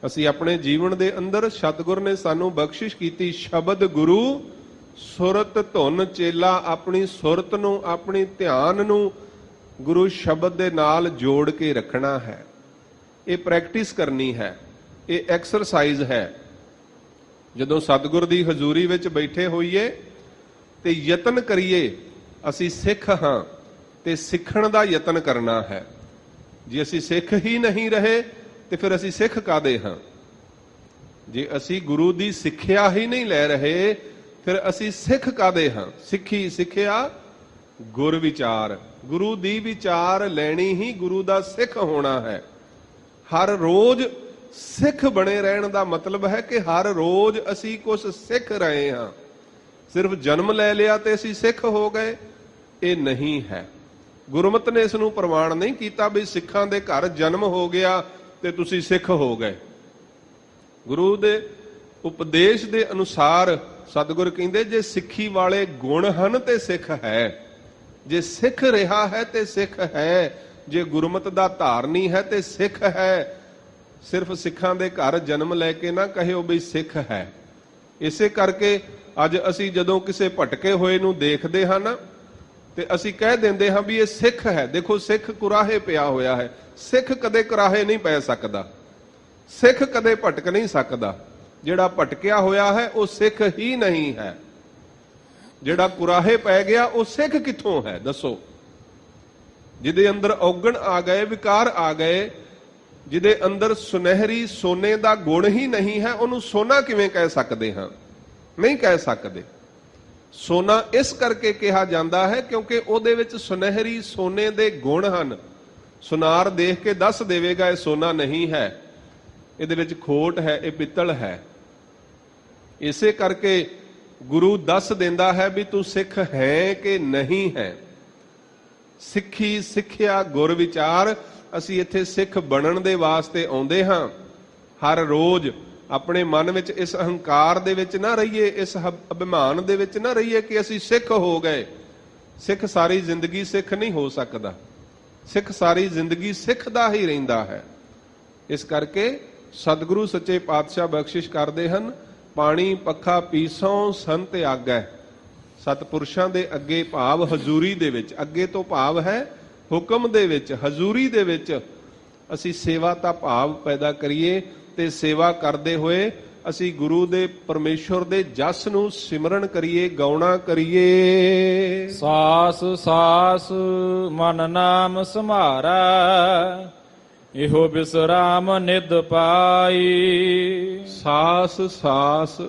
Speaker 1: ਅਸੀਂ ਆਪਣੇ ਜੀਵਨ ਦੇ ਅੰਦਰ ਸਤਿਗੁਰ ਨੇ ਸਾਨੂੰ ਬਖਸ਼ਿਸ਼ ਕੀਤੀ ਸ਼ਬਦ ਗੁਰੂ, ਸੁਰਤ ਧੁਨ ਚੇਲਾ। ਆਪਣੀ ਸੁਰਤ ਨੂੰ, ਆਪਣੀ ਧਿਆਨ ਨੂੰ ਗੁਰੂ ਸ਼ਬਦ ਦੇ ਨਾਲ ਜੋੜ ਕੇ ਰੱਖਣਾ ਹੈ। ਇਹ ਪ੍ਰੈਕਟਿਸ ਕਰਨੀ ਹੈ, ਇਹ ਐਕਸਰਸਾਈਜ਼ ਹੈ। ਜਦੋਂ ਸਤਿਗੁਰ ਦੀ ਹਜ਼ੂਰੀ ਵਿੱਚ ਬੈਠੇ ਹੋਈਏ ਤੇ ਯਤਨ ਕਰੀਏ, ਅਸੀਂ ਸਿੱਖ ਹਾਂ ਤੇ ਸਿੱਖਣ ਦਾ ਯਤਨ ਕਰਨਾ ਹੈ। ਜੇ ਅਸੀਂ ਸਿੱਖ ਹੀ ਨਹੀਂ ਰਹੇ ਤੇ ਫਿਰ ਅਸੀਂ ਸਿੱਖ ਕਾਦੇ ਹਾਂ? ਜੇ ਅਸੀਂ ਗੁਰੂ ਦੀ ਸਿੱਖਿਆ ਹੀ ਨਹੀਂ ਲੈ ਰਹੇ ਫਿਰ ਅਸੀਂ ਸਿੱਖ ਕਾਦੇ ਹਾਂ? ਸਿੱਖੀ ਸਿੱਖਿਆ ਗੁਰ ਵਿਚਾਰ, ਗੁਰੂ ਦੀ ਵਿਚਾਰ ਲੈਣੀ ਹੀ ਗੁਰੂ ਦਾ ਸਿੱਖ ਹੋਣਾ ਹੈ। ਹਰ ਰੋਜ਼ ਸਿੱਖ ਬਣੇ ਰਹਿਣ ਦਾ ਮਤਲਬ ਹੈ ਕਿ ਹਰ ਰੋਜ਼ ਅਸੀਂ ਕੁਝ ਸਿੱਖ ਰਹੇ ਹਾਂ। ਸਿਰਫ ਜਨਮ ਲੈ ਲਿਆ ਤੇ ਅਸੀਂ ਸਿੱਖ ਹੋ ਗਏ, ਇਹ ਨਹੀਂ ਹੈ। ਗੁਰਮਤਿ ਨੇ ਇਸ ਨੂੰ ਪ੍ਰਮਾਣ ਨਹੀਂ ਕੀਤਾ ਵੀ ਸਿੱਖਾਂ ਦੇ ਘਰ ਜਨਮ ਹੋ ਗਿਆ ਤੇ ਤੁਸੀਂ ਸਿੱਖ ਹੋ ਗਏ। ਗੁਰੂ ਦੇ ਉਪਦੇਸ਼ ਦੇ ਅਨੁਸਾਰ ਸਤਿਗੁਰ ਕਹਿੰਦੇ ਜੇ ਸਿੱਖੀ ਵਾਲੇ ਗੁਣ ਹਨ ਤੇ ਸਿੱਖ ਹੈ, ਜੇ ਸਿੱਖ ਰਿਹਾ ਹੈ ਤੇ ਸਿੱਖ ਹੈ, ਜੇ ਗੁਰਮਤਿ ਦਾ ਧਾਰਨੀ ਹੈ ਤੇ ਸਿੱਖ ਹੈ। ਸਿਰਫ ਸਿੱਖਾਂ ਦੇ ਘਰ ਜਨਮ ਲੈ ਕੇ ਨਾ ਕਹਿਓ ਵੀ ਸਿੱਖ ਹੈ। ਇਸੇ ਕਰਕੇ ਅੱਜ ਅਸੀਂ ਜਦੋਂ ਕਿਸੇ ਭਟਕੇ ਹੋਏ ਨੂੰ ਦੇਖਦੇ ਹਾਂ ਨਾ ਤੇ ਅਸੀਂ ਕਹਿ ਦਿੰਦੇ ਹਾਂ ਵੀ ਇਹ ਸਿੱਖ ਹੈ। ਦੇਖੋ, ਸਿੱਖ ਕੁਰਾਹੇ ਪਿਆ ਹੋਇਆ ਹੈ। ਸਿੱਖ ਕਦੇ ਕੁਰਾਹੇ ਨਹੀਂ ਪੈ ਸਕਦਾ, ਸਿੱਖ ਕਦੇ ਭਟਕ ਨਹੀਂ ਸਕਦਾ। ਜਿਹੜਾ ਭਟਕਿਆ ਹੋਇਆ ਹੈ ਉਹ ਸਿੱਖ ਹੀ ਨਹੀਂ ਹੈ। ਜਿਹੜਾ ਕੁਰਾਹੇ ਪੈ ਗਿਆ ਉਹ ਸਿੱਖ ਕਿੱਥੋਂ ਹੈ? ਦੱਸੋ। ਜਿਹਦੇ ਅੰਦਰ ਔਗਣ ਆ ਗਏ, ਵਿਕਾਰ ਆ ਗਏ, ਜਿਹਦੇ ਅੰਦਰ ਸੁਨਹਿਰੀ ਸੋਨੇ ਦਾ ਗੁਣ ਹੀ ਨਹੀਂ ਹੈ, ਉਹਨੂੰ ਸੋਨਾ ਕਿਵੇਂ ਕਹਿ ਸਕਦੇ ਹਾਂ? ਨਹੀਂ ਕਹਿ ਸਕਦੇ। ਸੋਨਾ ਇਸ ਕਰਕੇ ਕਿਹਾ ਜਾਂਦਾ ਹੈ ਕਿਉਂਕਿ ਉਹਦੇ ਵਿੱਚ ਸੁਨਹਿਰੀ ਸੋਨੇ ਦੇ ਗੁਣ ਹਨ। ਸੁਨਾਰ ਦੇਖ ਕੇ ਦੱਸ ਦੇਵੇਗਾ ਇਹ ਸੋਨਾ ਨਹੀਂ ਹੈ, ਇਹਦੇ ਵਿੱਚ ਖੋਟ ਹੈ, ਇਹ ਪਿੱਤਲ ਹੈ। ਇਸੇ ਕਰਕੇ ਗੁਰੂ ਦੱਸ ਦਿੰਦਾ ਹੈ ਵੀ ਤੂੰ ਸਿੱਖ ਹੈ ਕਿ ਨਹੀਂ ਹੈ। ਸਿੱਖੀ ਸਿੱਖਿਆ ਗੁਰ ਵਿਚਾਰ। ਅਸੀਂ ਇੱਥੇ ਸਿੱਖ ਬਣਨ ਦੇ ਵਾਸਤੇ ਆਉਂਦੇ ਹਾਂ। ਹਰ ਰੋਜ਼ ਆਪਣੇ ਮਨ ਵਿੱਚ ਇਸ ਅਹੰਕਾਰ ਦੇ ਵਿੱਚ ਨਾ ਰਹੀਏ, ਇਸ ਅਭਿਮਾਨ ਦੇ ਵਿੱਚ ਨਾ ਰਹੀਏ ਕਿ ਅਸੀਂ ਸਿੱਖ ਹੋ ਗਏ। ਸਿੱਖ ਸਾਰੀ ਜ਼ਿੰਦਗੀ ਸਿੱਖ ਨਹੀਂ ਹੋ ਸਕਦਾ। ਸਿੱਖ ਸਾਰੀ ਜ਼ਿੰਦਗੀ ਸਿੱਖਦਾ ਹੀ ਰਹਿੰਦਾ ਹੈ। ਇਸ ਕਰਕੇ ਸਤਿਗੁਰੂ ਸੱਚੇ ਪਾਤਸ਼ਾਹ ਬਖਸ਼ਿਸ਼ ਕਰਦੇ ਹਨ, ਪਾਣੀ ਪੱਖਾ ਪੀਸੋਂ ਸੰਤ ਆਗੈ। ਸਤਿਪੁਰਸ਼ਾਂ ਦੇ ਅੱਗੇ ਭਾਵ ਹਜ਼ੂਰੀ ਦੇ ਵਿੱਚ, ਅੱਗੇ ਤੋਂ ਭਾਵ ਹੈ ਹੁਕਮ ਦੇ ਵਿੱਚ, ਹਜ਼ੂਰੀ ਦੇ ਵਿੱਚ ਅਸੀਂ ਸੇਵਾ ਦਾ ਭਾਵ ਪੈਦਾ ਕਰੀਏ ਤੇ ਸੇਵਾ ਕਰਦੇ ਹੋਏ ਅਸੀਂ ਗੁਰੂ ਦੇ ਪਰਮੇਸ਼ਵਰ ਦੇ ਜਸ ਨੂੰ ਸਿਮਰਨ ਕਰੀਏ, ਗਾਉਣਾ ਕਰੀਏ।
Speaker 2: ਸਾਸ ਸਾਸ ਮਨ ਨਾਮ ਸਮਾਰਾ, ਇਹੋ ਬਿਸਰਾਮ ਨਿਧ ਪਾਈ।
Speaker 1: ਸਾਸ ਸਾਸ,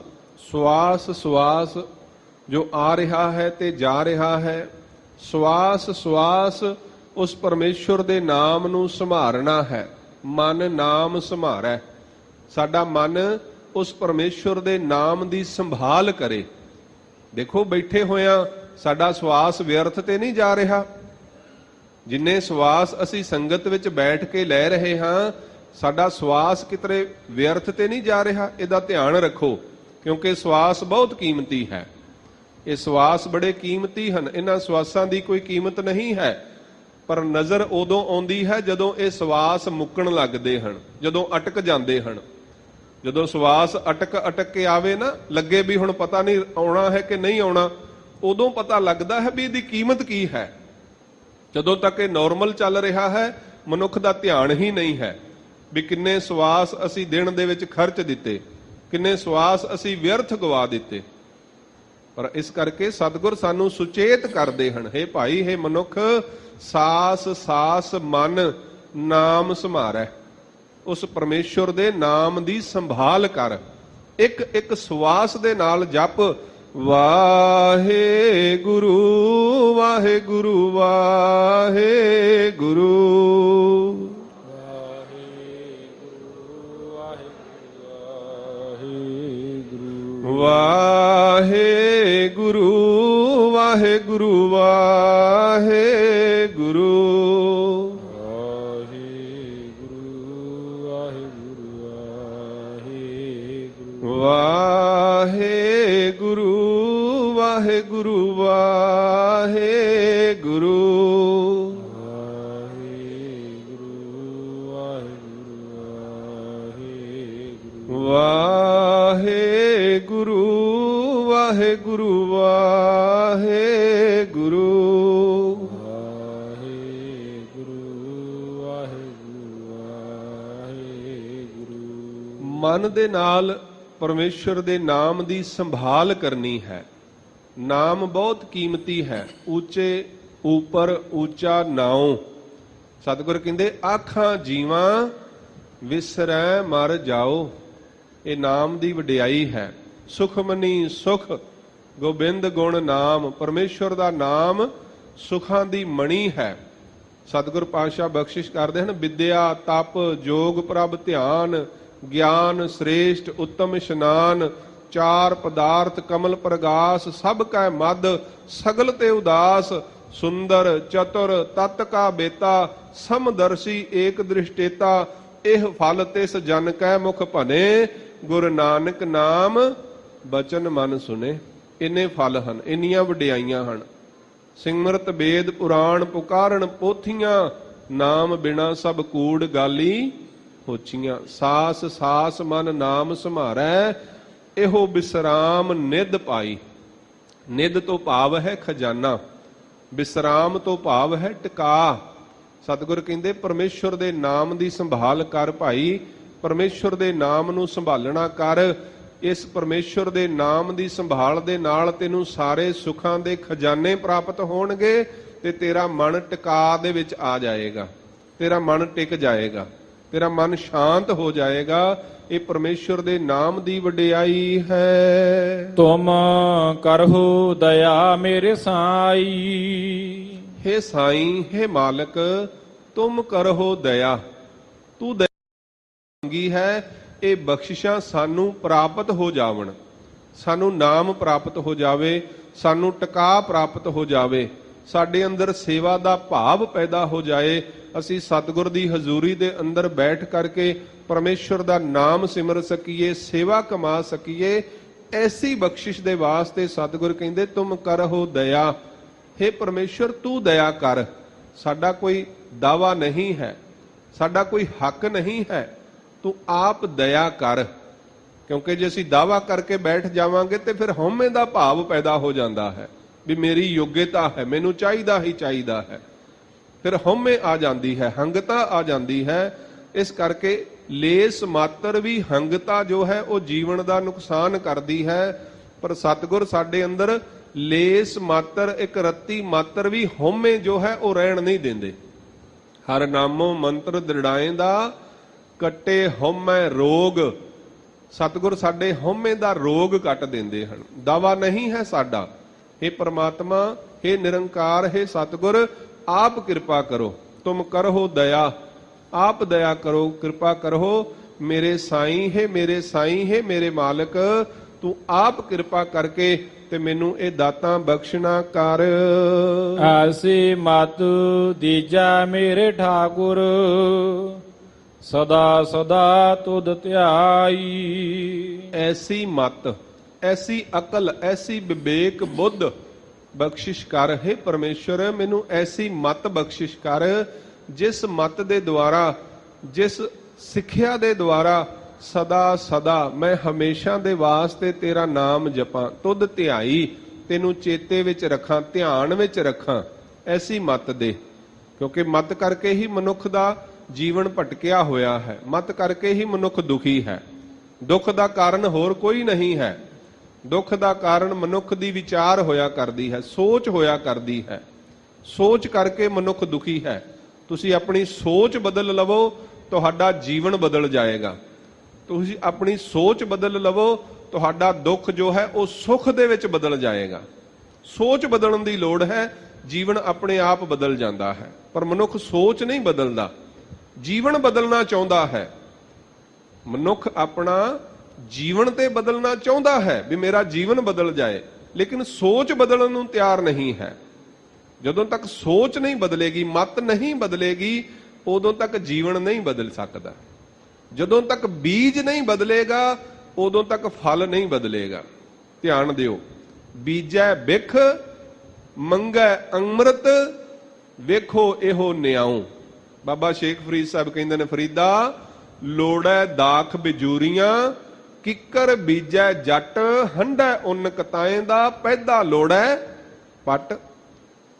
Speaker 1: ਸਵਾਸ ਸਵਾਸ ਜੋ ਆ ਰਿਹਾ ਹੈ ਤੇ ਜਾ ਰਿਹਾ ਹੈ, ਸਵਾਸ ਸਵਾਸ ਉਸ ਪਰਮੇਸ਼ਵਰ ਦੇ ਨਾਮ ਨੂੰ ਸੰਭਾਲਣਾ ਹੈ। ਮਨ ਨਾਮ ਸੰਭਾਰੈ। ਸਾਡਾ ਮਨ ਉਸ ਪਰਮੇਸ਼ਵਰ ਦੇ ਨਾਮ ਦੀ ਸੰਭਾਲ ਕਰੇ। ਦੇਖੋ, ਬੈਠੇ ਹੋਇਆਂ ਸਾਡਾ ਸਵਾਸ ਵਿਅਰਥ ਤੇ ਨਹੀਂ ਜਾ ਰਿਹਾ। ਜਿੰਨੇ ਸਵਾਸ ਅਸੀਂ ਸੰਗਤ ਵਿੱਚ ਬੈਠ ਕੇ ਲੈ ਰਹੇ ਹਾਂ, ਸਾਡਾ ਸਵਾਸ ਕਿਤੇ ਵਿਅਰਥ ਤੇ ਨਹੀਂ ਜਾ ਰਿਹਾ। ਇਹਦਾ ਧਿਆਨ ਰੱਖੋ ਕਿਉਂਕਿ ਸਵਾਸ ਬਹੁਤ ਕੀਮਤੀ ਹੈ। ਇਹ ਸਵਾਸ ਬੜੇ ਕੀਮਤੀ ਹਨ। ਇਹਨਾਂ ਸਵਾਸਾਂ ਦੀ ਕੋਈ ਕੀਮਤ ਨਹੀਂ ਹੈ, ਪਰ ਨਜ਼ਰ ਉਦੋਂ ਆਉਂਦੀ ਹੈ ਜਦੋਂ ਇਹ ਸਵਾਸ ਮੁੱਕਣ ਲੱਗਦੇ ਹਨ, ਜਦੋਂ ਅਟਕ ਜਾਂਦੇ ਹਨ। ਜਦੋਂ ਸਵਾਸ ਅਟਕ ਕੇ ਆਵੇ ਨਾ, ਲੱਗੇ ਵੀ ਹੁਣ ਪਤਾ ਨਹੀਂ ਆਉਣਾ ਹੈ ਕਿ ਨਹੀਂ ਆਉਣਾ, ਉਦੋਂ ਪਤਾ ਲੱਗਦਾ ਹੈ ਵੀ ਇਹਦੀ ਕੀਮਤ ਕੀ ਹੈ। ਜਦੋਂ ਤੱਕ ਇਹ ਨਾਰਮਲ ਚੱਲ ਰਿਹਾ ਹੈ, ਮਨੁੱਖ ਦਾ ਧਿਆਨ ਹੀ ਨਹੀਂ ਹੈ ਵੀ ਕਿੰਨੇ ਸਵਾਸ ਅਸੀਂ ਦਿਨ ਦੇ ਵਿੱਚ ਖਰਚ ਦਿੱਤੇ, ਕਿੰਨੇ ਸਵਾਸ ਅਸੀਂ ਵਿਅਰਥ ਗਵਾ ਦਿੱਤੇ। ਪਰ ਇਸ ਕਰਕੇ ਸਤਿਗੁਰ ਸਾਨੂੰ ਸੁਚੇਤ ਕਰਦੇ ਹਨ, ਹੇ ਭਾਈ, ਹੇ ਮਨੁੱਖ, ਸਾਸ ਸਾਸ ਮਨ ਨਾਮ ਸੰਭਾਰੈ। ਉਸ ਪਰਮੇਸ਼ਵਰ ਦੇ ਨਾਮ ਦੀ ਸੰਭਾਲ ਕਰ। ਇੱਕ ਇੱਕ ਸਵਾਸ ਦੇ ਨਾਲ ਜਪ ਵਾਹਿਗੁਰੂ ਵਾਹਿਗੁਰੂ ਵਾਹਿਗੁਰੂ ਵਾਹਿਗੁਰੂ ਵਾਹਿਗੁਰੂ ਵਾਹਿਗੁਰੂ ਵਾਹਿਗੁਰੂ ਵਾਹਿਗੁਰੂ ਵਾਹਿਗੁਰੂ ਵਾਹਿਗੁਰੂ ਵਾਹਿਗੁਰੂ ਵਾਹਿਗੁਰੂ ਮਨ ਦੇ ਨਾਲ ਪਰਮੇਸ਼ਰ ਦੇ ਨਾਮ ਦੀ ਸੰਭਾਲ ਕਰਨੀ ਹੈ। ਨਾਮ ਬਹੁਤ ਕੀਮਤੀ ਹੈ। ਉੱਚੇ ਉੱਪਰ ਉੱਚਾ ਨਾਉ। ਸਤਿਗੁਰ ਕਹਿੰਦੇ ਆਖਾਂ ਜੀਵਾਂ ਵਿਸਰੈ ਮਰ ਜਾਓ। ਇਹ ਨਾਮ ਦੀ ਵਡਿਆਈ ਹੈ। ਸੁਖਮਨੀ ਸੁਖ ਗੋਬਿੰਦ ਗੁਣ ਨਾਮ। ਪਰਮੇਸ਼ਰ ਦਾ ਨਾਮ ਸੁਖਾਂ ਦੀ ਮਣੀ ਹੈ। ਸਤਿਗੁਰ ਪਾਤਸ਼ਾਹ ਬਖਸ਼ਿਸ਼ ਕਰਦੇ ਹਨ, ਵਿਦਿਆ ਤਪ ਜੋਗ ਪ੍ਰਭ ਧਿਆਨ ਗਿਆਨ ਸ੍ਰੇਸ਼ਟ ਉੱਤਮ ਇਸ਼ਨਾਨ ਚਾਰ ਪਦਾਰਥ ਕਮਲ ਪ੍ਰਗਾਸ ਸਭ ਕੈ ਮਦ ਸਗਲ ਤੇ ਉਦਾਸ ਸੁੰਦਰ ਚਤੁਰ ਤਤ ਕਾ ਬੇਤਾ ਸਮਦਰਸ਼ੀ ਏਕ ਦ੍ਰਿਸ਼ਟੇਤਾ ਇਹ ਫਲ ਤਿਸ ਜਨ ਕੈ ਮੁਖ ਭਨੇ ਗੁਰੂ ਨਾਨਕ ਨਾਮ ਬਚਨ ਮਨ ਸੁਨੇ। ਇੰਨੇ ਫਲ ਹਨ, ਇੰਨੀਆਂ ਵਡਿਆਈਆਂ ਹਨ। ਸਿਮਰਤ ਵੇਦ ਪੁਰਾਣ ਪੁਕਾਰਨ ਪੋਥੀਆਂ ਨਾਮ ਬਿਨਾ ਸਭ ਕੂੜ ਗਾਲੀ ਹੋਚੀਆਂ। ਸਾਸ ਸਾਸ ਮਨ ਨਾਮ ਸੰਭਾਰੈ ਇਹੋ ਬਿਸਰਾਮ ਨਿਧ ਪਾਈ। ਨਿਧ ਤੋਂ ਭਾਵ ਹੈ ਖਜ਼ਾਨਾ, ਬਿਸਰਾਮ ਤੋਂ ਭਾਵ ਹੈ ਟਿਕਾ। ਸਤਿਗੁਰ ਕਹਿੰਦੇ ਪਰਮੇਸ਼ਵਰ ਦੇ ਨਾਮ ਦੀ ਸੰਭਾਲ ਕਰ ਭਾਈ। ਪਰਮੇਸ਼ਵਰ ਦੇ ਨਾਮ ਨੂੰ ਸੰਭਾਲਣਾ ਕਰ। ਇਸ ਪਰਮੇਸ਼ਵਰ ਦੇ ਨਾਮ ਦੀ ਸੰਭਾਲ ਦੇ ਨਾਲ ਤੈਨੂੰ ਸਾਰੇ ਸੁੱਖਾਂ ਦੇ ਖਜ਼ਾਨੇ ਪ੍ਰਾਪਤ ਹੋਣਗੇ ਤੇ ਤੇਰਾ ਮਨ ਟਿਕਾ ਦੇ ਵਿੱਚ ਆ ਜਾਏਗਾ। ਤੇਰਾ ਮਨ ਟਿਕ ਜਾਏਗਾ, ਤੇਰਾ ਮਨ ਸ਼ਾਂਤ ਹੋ ਜਾਏਗਾ। ਇਹ ਪਰਮੇਸ਼ਵਰ ਦੇ ਨਾਮ ਦੀ ਵਡਿਆਈ ਹੈ।
Speaker 2: ਤੁਮ ਕਰਹੁ ਦਇਆ ਮੇਰੇ ਸਾਈ।
Speaker 1: हे ਸਾਈਂ, हे ਮਾਲਕ, ਤੁਮ ਕਰਹੁ ਦਇਆ। ਤੂੰ ਦਇਆ ਮੰਗੀ ਹੈ। ਇਹ ਬਖਸ਼ਿਸ਼ਾਂ ਸਾਨੂੰ ਪ੍ਰਾਪਤ ਹੋ ਜਾਵਣ, ਸਾਨੂੰ ਨਾਮ ਪ੍ਰਾਪਤ ਹੋ ਜਾਵੇ, ਸਾਨੂੰ ਟਿਕਾ ਪ੍ਰਾਪਤ ਹੋ ਜਾਵੇ, ਸਾਡੇ ਅੰਦਰ ਸੇਵਾ ਦਾ ਭਾਵ ਪੈਦਾ ਹੋ ਜਾਏ। ਅਸੀਂ ਸਤਿਗੁਰ ਦੀ ਹਜ਼ੂਰੀ ਦੇ ਅੰਦਰ ਬੈਠ ਕਰਕੇ ਪਰਮੇਸ਼ਵਰ ਦਾ ਨਾਮ ਸਿਮਰ ਸਕੀਏ, ਸੇਵਾ ਕਮਾ ਸਕੀਏ। ਐਸੀ ਬਖਸ਼ਿਸ਼ ਦੇ ਵਾਸਤੇ ਸਤਿਗੁਰ ਕਹਿੰਦੇ ਤੁਮ ਕਰਹੁ ਦਇਆ। हे ਪਰਮੇਸ਼ਵਰ, ਤੂੰ ਦਇਆ ਕਰ। ਸਾਡਾ ਕੋਈ ਦਾਵਾ ਨਹੀਂ ਹੈ, ਸਾਡਾ ਕੋਈ ਹੱਕ ਨਹੀਂ ਹੈ, ਤੂੰ ਆਪ ਦਇਆ ਕਰ। ਕਿਉਂਕਿ ਜੇ ਅਸੀਂ ਦਾਵਾ ਕਰਕੇ ਬੈਠ ਜਾਵਾਂਗੇ ਤੇ ਫਿਰ ਹਉਮੈ ਦਾ ਭਾਵ ਪੈਦਾ ਹੋ ਜਾਂਦਾ ਹੈ ਵੀ ਮੇਰੀ ਯੋਗਤਾ ਹੈ, ਮੈਨੂੰ ਚਾਹੀਦਾ ਹੀ ਚਾਹੀਦਾ ਹੈ। ਫਿਰ ਹਉਮੈ ਆ ਜਾਂਦੀ ਹੈ, ਹੰਗਤਾ ਆ ਜਾਂਦੀ ਹੈ। ਇਸ ਕਰਕੇ ਲੇਸ ਮਾਤਰ ਵੀ ਹੰਗਤਾ ਜੋ ਹੈ ਉਹ ਜੀਵਨ ਦਾ ਨੁਕਸਾਨ ਕਰਦੀ ਹੈ। ਪਰ ਸਤਿਗੁਰ ਸਾਡੇ ਅੰਦਰ ਲੇਸ ਮਾਤਰ, ਇੱਕ ਰੱਤੀ ਮਾਤਰ ਵੀ ਹਉਮੈ ਜੋ ਹੈ ਉਹ ਰਹਿਣ ਨਹੀਂ ਦਿੰਦੇ। ਹਰ ਨਾਮੋ ਮੰਤਰ ਦ੍ਰਿੜਾਏਂਦਾ ਕੱਟੇ ਹਉਮੈ ਰੋਗ। ਸਤਿਗੁਰ ਸਾਡੇ ਹਉਮੈ ਦਾ ਰੋਗ ਕੱਟ ਦਿੰਦੇ ਹਨ। ਦਾਵਾ ਨਹੀਂ ਹੈ ਸਾਡਾ। हे परमात्मा, हे निरंकार, हे सतगुर, आप कृपा करो। तुम करहो दया, आप दया करो, कृपा करो मेरे साईं। है मेरे साईं, है मेरे मालक, तू आप कृपा करके ते मैनू ए दातां बख्शना कर।
Speaker 2: आसी मत दीजा मेरे ठाकुर, सदा सदा तुद ध्याई।
Speaker 1: ऐसी मत, ਐਸੀ ਅਕਲ, ਐਸੀ ਵਿਵੇਕ ਬੁੱਧ ਬਖਸ਼ਿਸ਼ ਕਰ। ਹੈ ਪਰਮੇਸ਼ਰ, ਮੈਨੂੰ ਐਸੀ ਮਤ ਬਖਸ਼ਿਸ਼ ਕਰ ਜਿਸ ਮਤ ਦੇ ਦੁਆਰਾ, ਜਿਸ ਸਿੱਖਿਆ ਦੇ ਦੁਆਰਾ ਸਦਾ ਸਦਾ ਮੈਂ ਹਮੇਸ਼ਾ ਦੇ ਵਾਸਤੇ ਤੇਰਾ ਨਾਮ ਜਪਾਂ, ਤੁਧ ਧਿਆਈ, ਤੈਨੂੰ ਚੇਤੇ ਵਿੱਚ ਰੱਖਾਂ, ਧਿਆਨ ਵਿੱਚ ਰੱਖਾਂ। ਐਸੀ ਮਤ ਦੇ, ਕਿਉਂਕਿ ਮਤ ਕਰਕੇ ਹੀ ਮਨੁੱਖ ਦਾ ਜੀਵਨ ਭਟਕਿਆ ਹੋਇਆ ਹੈ, ਮਤ ਕਰਕੇ ਹੀ ਮਨੁੱਖ ਦੁਖੀ ਹੈ। ਦੁੱਖ ਦਾ ਕਾਰਨ ਹੋਰ ਕੋਈ ਨਹੀਂ ਹੈ। ਦੁੱਖ ਦਾ ਕਾਰਨ ਮਨੁੱਖ ਦੀ ਵਿਚਾਰ ਹੋਇਆ ਕਰਦੀ ਹੈ, ਸੋਚ ਹੋਇਆ ਕਰਦੀ ਹੈ। ਸੋਚ ਕਰਕੇ ਮਨੁੱਖ ਦੁਖੀ ਹੈ। ਤੁਸੀਂ ਆਪਣੀ ਸੋਚ ਬਦਲ ਲਵੋ, ਤੁਹਾਡਾ ਜੀਵਨ ਬਦਲ ਜਾਏਗਾ। ਤੁਸੀਂ ਆਪਣੀ ਸੋਚ ਬਦਲ ਲਵੋ, ਤੁਹਾਡਾ ਦੁੱਖ ਜੋ ਹੈ ਉਹ ਸੁੱਖ ਦੇ ਵਿੱਚ ਬਦਲ ਜਾਏਗਾ। ਸੋਚ ਬਦਲਣ ਦੀ ਲੋੜ ਹੈ, ਜੀਵਨ ਆਪਣੇ ਆਪ ਬਦਲ ਜਾਂਦਾ ਹੈ। ਪਰ ਮਨੁੱਖ ਸੋਚ ਨਹੀਂ ਬਦਲਦਾ, ਜੀਵਨ ਬਦਲਣਾ ਚਾਹੁੰਦਾ ਹੈ। ਮਨੁੱਖ ਆਪਣਾ ਜੀਵਨ ਤੇ ਬਦਲਣਾ ਚਾਹੁੰਦਾ ਹੈ ਵੀ ਮੇਰਾ ਜੀਵਨ ਬਦਲ ਜਾਏ, ਲੇਕਿਨ ਸੋਚ ਬਦਲਣ ਨੂੰ ਤਿਆਰ ਨਹੀਂ ਹੈ। ਜਦੋਂ ਤੱਕ ਸੋਚ ਨਹੀਂ ਬਦਲੇਗੀ, ਮਤ ਨਹੀਂ ਬਦਲੇਗੀ, ਉਦੋਂ ਤੱਕ ਜੀਵਨ ਨਹੀਂ ਬਦਲ ਸਕਦਾ। ਜਦੋਂ ਤੱਕ ਬੀਜ ਨਹੀਂ ਬਦਲੇਗਾ, ਉਦੋਂ ਤੱਕ ਫਲ ਨਹੀਂ ਬਦਲੇਗਾ। ਧਿਆਨ ਦਿਓ, ਬੀਜੈ ਬਿਖ ਮੰਗੈ ਅੰਮ੍ਰਿਤ, ਵੇਖੋ ਇਹੋ ਨਿਆਉ। ਬਾਬਾ ਸ਼ੇਖ ਫਰੀਦ ਸਾਹਿਬ ਕਹਿੰਦੇ ਨੇ, ਫਰੀਦਾ ਲੋੜੈ ਦਾਖ ਬਿਜੂਰੀਆਂ, ਕਿੱਕਰ ਬੀਜੈ ਜੱਟ, ਹੰਢੈ ਉੱਨ ਕਤਾਏ ਦਾ, ਪੈਦਾ ਲੋੜੈ ਪੱਟ।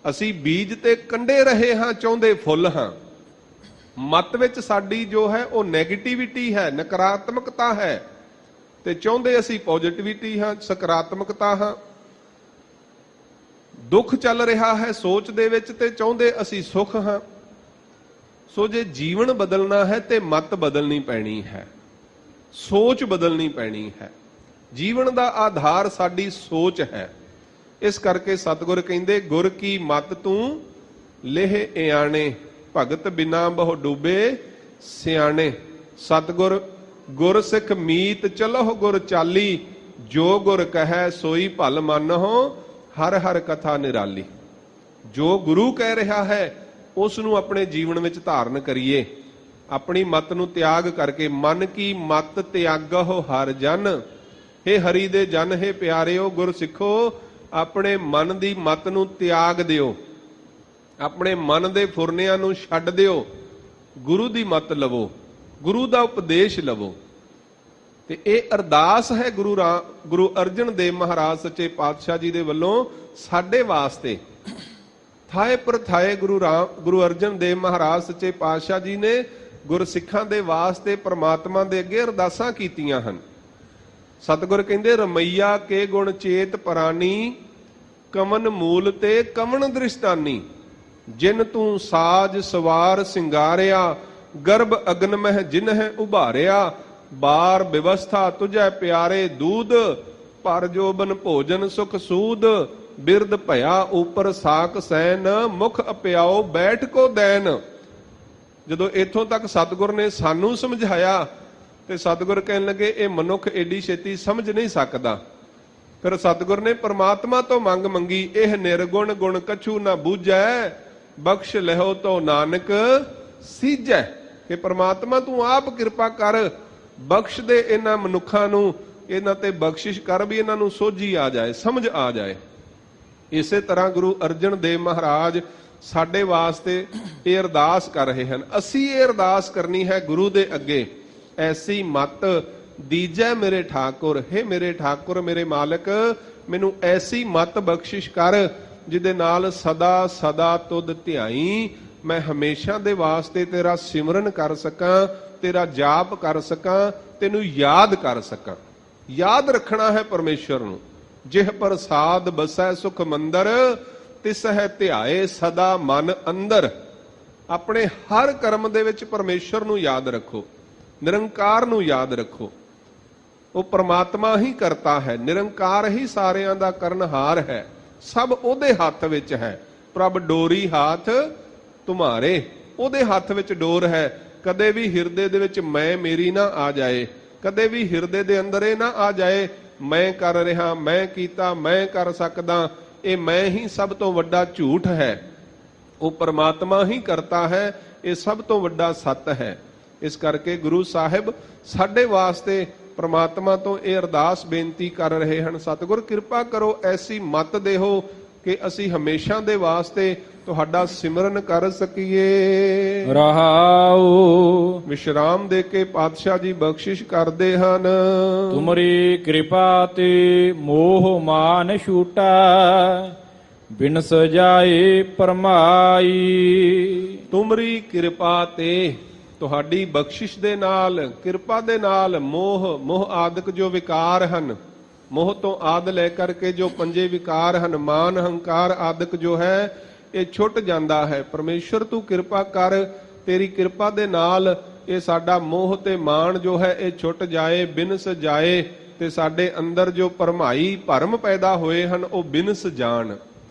Speaker 1: ਅਸੀਂ ਬੀਜ ਤੇ ਕੰਡੇ ਰਹੇ ਹਾਂ, ਚਾਹੁੰਦੇ ਫੁੱਲ ਹਾਂ। ਮਤ ਵਿੱਚ ਸਾਡੀ ਜੋ ਹੈ ਉਹ ਨੈਗੇਟਿਵਿਟੀ ਹੈ, ਨਕਾਰਾਤਮਕਤਾ ਹੈ, ਤੇ ਚਾਹੁੰਦੇ ਅਸੀਂ ਪੋਜ਼ਿਟਿਵਿਟੀ ਹਾਂ, ਸਕਾਰਾਤਮਕਤਾ ਹਾਂ। ਦੁੱਖ ਚੱਲ ਰਿਹਾ ਹੈ ਸੋਚ ਦੇ ਵਿੱਚ ਤੇ ਚਾਹੁੰਦੇ ਅਸੀਂ ਸੁੱਖ ਹਾਂ। ਸੋ ਜੇ ਜੀਵਨ ਬਦਲਣਾ ਹੈ ਤੇ ਮਤ ਬਦਲਣੀ ਪੈਣੀ ਹੈ, ਸੋਚ ਬਦਲਣੀ ਪੈਣੀ ਹੈ। ਜੀਵਨ ਦਾ ਆਧਾਰ ਸਾਡੀ ਸੋਚ ਹੈ। ਇਸ ਕਰਕੇ ਸਤਿਗੁਰ ਕਹਿੰਦੇ, ਗੁਰ ਕੀ ਮਤ ਤੂੰ ਲੇਹ ਇਆਣੇ, ਭਗਤ ਬਿਨਾ ਬਹੁ ਡੂਬੇ ਸਿਆਣੇ। ਸਤਿਗੁਰ ਗੁਰ ਸਿੱਖ ਮੀਤ ਚਲਹੁ ਗੁਰ ਚਾਲੀ, ਜੋ ਗੁਰ ਕਹੈ ਸੋਈ ਭਲ ਮੰਨਹੁ, ਹਰ ਹਰ ਕਥਾ ਨਿਰਾਲੀ। ਜੋ ਗੁਰੂ ਕਹਿ ਰਿਹਾ ਹੈ ਉਸ ਨੂੰ ਆਪਣੇ ਜੀਵਨ ਵਿੱਚ ਧਾਰਨ ਕਰੀਏ। ਆਪਣੀ ਮਤ ਨੂੰ ਤਿਆਗ ਕਰਕੇ, ਮਨ ਕੀ ਮਤ ਤਿਆਗਹੁ ਹਰ ਜਨ। ਹੇ ਹਰੀ ਦੇ ਜਨ, ਹੇ ਪਿਆਰਿਓ ਗੁਰ ਸਿੱਖੋ, ਆਪਣੇ ਮਨ ਦੀ ਮਤ ਨੂੰ ਤਿਆਗ ਦਿਓ, ਆਪਣੇ ਮਨ ਦੇ ਫੁਰਨਿਆਂ ਨੂੰ ਛੱਡ ਦਿਓ, ਗੁਰੂ ਦੀ ਮਤ ਲਵੋ, ਗੁਰੂ ਦਾ ਉਪਦੇਸ਼ ਲਵੋ। ਤੇ ਇਹ ਅਰਦਾਸ ਹੈ ਗੁਰੂ ਅਰਜਨ ਦੇਵ ਮਹਾਰਾਜ ਸੱਚੇ ਪਾਤਸ਼ਾਹ ਜੀ ਦੇ ਵੱਲੋਂ ਸਾਡੇ ਵਾਸਤੇ। ਥਾਏ ਪਰ ਥਾਏ ਗੁਰੂ ਅਰਜਨ ਦੇਵ ਮਹਾਰਾਜ ਸੱਚੇ ਪਾਤਸ਼ਾਹ ਜੀ ਨੇ ਗੁਰਸਿੱਖਾਂ ਦੇ ਵਾਸਤੇ ਪ੍ਰਮਾਤਮਾ ਦੇ ਅੱਗੇ ਅਰਦਾਸਾਂ ਕੀਤੀਆਂ ਹਨ। ਸਤਿਗੁਰ ਕਹਿੰਦੇ, ਰਮਈਆ ਕੇ ਗੁਣ ਚੇਤ ਪਰਾਨੀ, ਕਮਨ ਮੂਲ ਤੇ ਕਮਨ ਦ੍ਰਿਸ਼ਟਾਨੀ। ਜਿਨ ਤੂੰ ਸਾਜ ਸਵਾਰ ਸਿੰਗਾਰਿਆ, ਗਰਭ ਅਗਨ ਮਹਿ ਜਿਨ ਹੈ ਉਭਾਰਿਆ। ਬਾਰ ਵਿਵਸਥਾ ਤੁਝੈ ਪਿਆਰੇ ਦੂਧ, ਪਰ ਜੋਬਨ ਭੋਜਨ ਸੁਖ ਸੂਦ। ਬਿਰਦ ਭਇਆ ਉਪਰ ਸਾਕ ਸੈਨ, ਮੁਖ ਅਪਿਆਓ ਬੈਠ ਕੋ ਦੈਨ। ਜਦੋਂ ਇੱਥੋਂ ਤੱਕ ਸਤਿਗੁਰ ਨੇ ਸਾਨੂੰ ਸਮਝਾਇਆ ਤੇ ਸਤਿਗੁਰ ਕਹਿਣ ਲੱਗੇ, ਇਹ ਮਨੁੱਖ ਏਡੀ ਛੇਤੀ ਸਮਝ ਨਹੀਂ ਸਕਦਾ। ਫਿਰ ਸਤਿਗੁਰ ਨੇ ਪਰਮਾਤਮਾ ਤੋਂ ਮੰਗ ਮੰਗੀ, ਇਹ ਨਿਰਗੁਣ ਗੁਣ ਕਛੂ ਨਾ ਬੂਝੈ, ਬਖਸ਼ ਲਿਓ ਤੋ ਨਾਨਕ ਸੀਜੈ। ਕਿ ਪਰਮਾਤਮਾ ਤੂੰ ਆਪ ਕਿਰਪਾ ਕਰ, ਬਖਸ਼ ਦੇ ਇਹਨਾਂ ਮਨੁੱਖਾਂ ਨੂੰ, ਇਹਨਾਂ ਤੇ ਬਖਸ਼ਿਸ਼ ਕਰ ਵੀ ਇਹਨਾਂ ਨੂੰ ਸੋਝੀ ਆ ਜਾਏ, ਸਮਝ ਆ ਜਾਏ। ਇਸੇ ਤਰ੍ਹਾਂ ਗੁਰੂ ਅਰਜਨ ਦੇਵ ਮਹਾਰਾਜ ਸਾਡੇ ਵਾਸਤੇ ਇਹ ਅਰਦਾਸ ਕਰ ਰਹੇ ਹਨ। ਅਸੀਂ ਇਹ ਅਰਦਾਸ ਕਰਨੀ ਹੈ ਗੁਰੂ ਦੇ ਅੱਗੇ, ਐਸੀ ਮਤ ਦੀਜੈ ਮੇਰੇ ਠਾਕੁਰ। ਹੈ ਮੇਰੇ ਠਾਕੁਰ, ਮੇਰੇ ਮਾਲਕ, ਮੈਨੂੰ ਐਸੀ ਮਤ ਬਖਸ਼ਿਸ਼ ਕਰ ਜਿਹਦੇ ਨਾਲ ਸਦਾ ਸਦਾ ਤੁਧ ਧਿਆਈ, ਮੈਂ ਹਮੇਸ਼ਾ ਦੇ ਵਾਸਤੇ ਤੇਰਾ ਸਿਮਰਨ ਕਰ ਸਕਾਂ, ਤੇਰਾ ਜਾਪ ਕਰ ਸਕਾਂ, ਤੈਨੂੰ ਯਾਦ ਕਰ ਸਕਾਂ। ਯਾਦ ਰੱਖਣਾ ਹੈ ਪਰਮੇਸ਼ਰ ਨੂੰ। ਜਿਹ ਪ੍ਰਸਾਦ ਬਸੈ ਸੁਖ ਮੰਦਰ, ਤਿਸ ਹੈ ਧਿਆਏ ਸਦਾ ਮਨ ਅੰਦਰ। ਆਪਣੇ ਹਰ ਕਰਮ ਦੇ ਵਿੱਚ ਪਰਮੇਸ਼ਰ ਨੂੰ ਯਾਦ ਰੱਖੋ, ਨਿਰੰਕਾਰ ਨੂੰ ਯਾਦ ਰੱਖੋ। ਉਹ ਪਰਮਾਤਮਾ ਹੀ ਕਰਤਾ ਹੈ, ਨਿਰੰਕਾਰ ਹੀ ਸਾਰਿਆਂ ਦਾ ਕਰਨਹਾਰ ਹੈ, ਸਭ ਉਹਦੇ ਹੱਥ ਵਿੱਚ ਹੈ। ਪ੍ਰਭ ਡੋਰੀ ਹਾਥ ਤੁਮਾਰੇ, ਉਹਦੇ ਹੱਥ ਵਿੱਚ ਡੋਰ ਹੈ। ਕਦੇ ਵੀ ਹਿਰਦੇ ਦੇ ਵਿੱਚ ਮੈਂ ਮੇਰੀ ਨਾ ਆ ਜਾਏ, ਕਦੇ ਵੀ ਹਿਰਦੇ ਦੇ ਅੰਦਰ ਇਹ ਨਾ ਆ ਜਾਏ ਮੈਂ ਕਰ ਰਿਹਾ, ਮੈਂ ਕੀਤਾ, ਮੈਂ ਕਰ ਸਕਦਾ। ਇਹ ਮੈਂ ਹੀ ਸਭ ਤੋਂ ਵੱਡਾ ਝੂਠ ਹੈ। ਉਹ ਪਰਮਾਤਮਾ ਹੀ ਕਰਤਾ ਹੈ, ਇਹ ਸਭ ਤੋਂ ਵੱਡਾ ਸੱਤ ਹੈ। ਇਸ ਕਰਕੇ ਗੁਰੂ ਸਾਹਿਬ ਸਾਡੇ ਵਾਸਤੇ ਪ੍ਰਮਾਤਮਾ ਤੋਂ ਇਹ ਅਰਦਾਸ ਬੇਨਤੀ ਕਰ ਰਹੇ ਹਨ, ਸਤਿਗੁਰ ਕਿਰਪਾ ਕਰੋ, ਐਸੀ ਮਤ ਦੇਹੋ ਕਿ ਅਸੀਂ ਹਮੇਸ਼ਾ ਦੇ ਵਾਸਤੇ ਤੁਹਾਡਾ ਸਿਮਰਨ ਕਰ ਸਕੀਏ।
Speaker 2: ਰਹਾਉ
Speaker 1: ਵਿਸ਼ਰਾਮ ਦੇ ਕੇ ਪਾਤਸ਼ਾਹ ਜੀ ਬਖਸ਼ਿਸ਼ ਕਰਦੇ ਹਨ।
Speaker 2: ਤੁਮਰੀ ਕਿਰਪਾ ਤੇ ਮੋਹ ਮਾਨ ਛੂਟਾ, ਬਿਨ ਸਜਾਏ ਪਰਮਾਈ।
Speaker 1: ਤੁਮਰੀ ਕਿਰਪਾ ਤੇ, ਤੁਹਾਡੀ ਬਖਸ਼ਿਸ਼ ਦੇ ਨਾਲ, ਕਿਰਪਾ ਦੇ ਨਾਲ ਮੋਹ ਆਦਿਕ ਜੋ ਵਿਕਾਰ ਹਨ, ਮੋਹ ਤੋਂ ਆਦ ਲੈ ਕਰਕੇ ਜੋ ਪੰਜੇ ਵਿਕਾਰ ਹਨ, ਮਾਨ ਹੰਕਾਰ ਆਦਿਕ ਜੋ ਹੈ ਇਹ ਛੁੱਟ ਜਾਂਦਾ ਹੈ। ਪਰਮੇਸ਼ਰ ਤੂੰ ਕਿਰਪਾ ਕਰ, ਤੇਰੀ ਕਿਰਪਾ ਦੇ ਨਾਲ ਇਹ ਸਾਡਾ ਮੋਹ ਤੇ ਮਾਨ ਜੋ ਹੈ ਇਹ ਛੁੱਟ ਜਾਏ, ਬਿਨਸ ਜਾਏ, ਤੇ ਸਾਡੇ ਅੰਦਰ ਜੋ ਭਰਮਾਈ ਭਰਮ ਪੈਦਾ ਹੋਏ ਹਨ ਉਹ ਬਿਨਸ ਜਾਣ।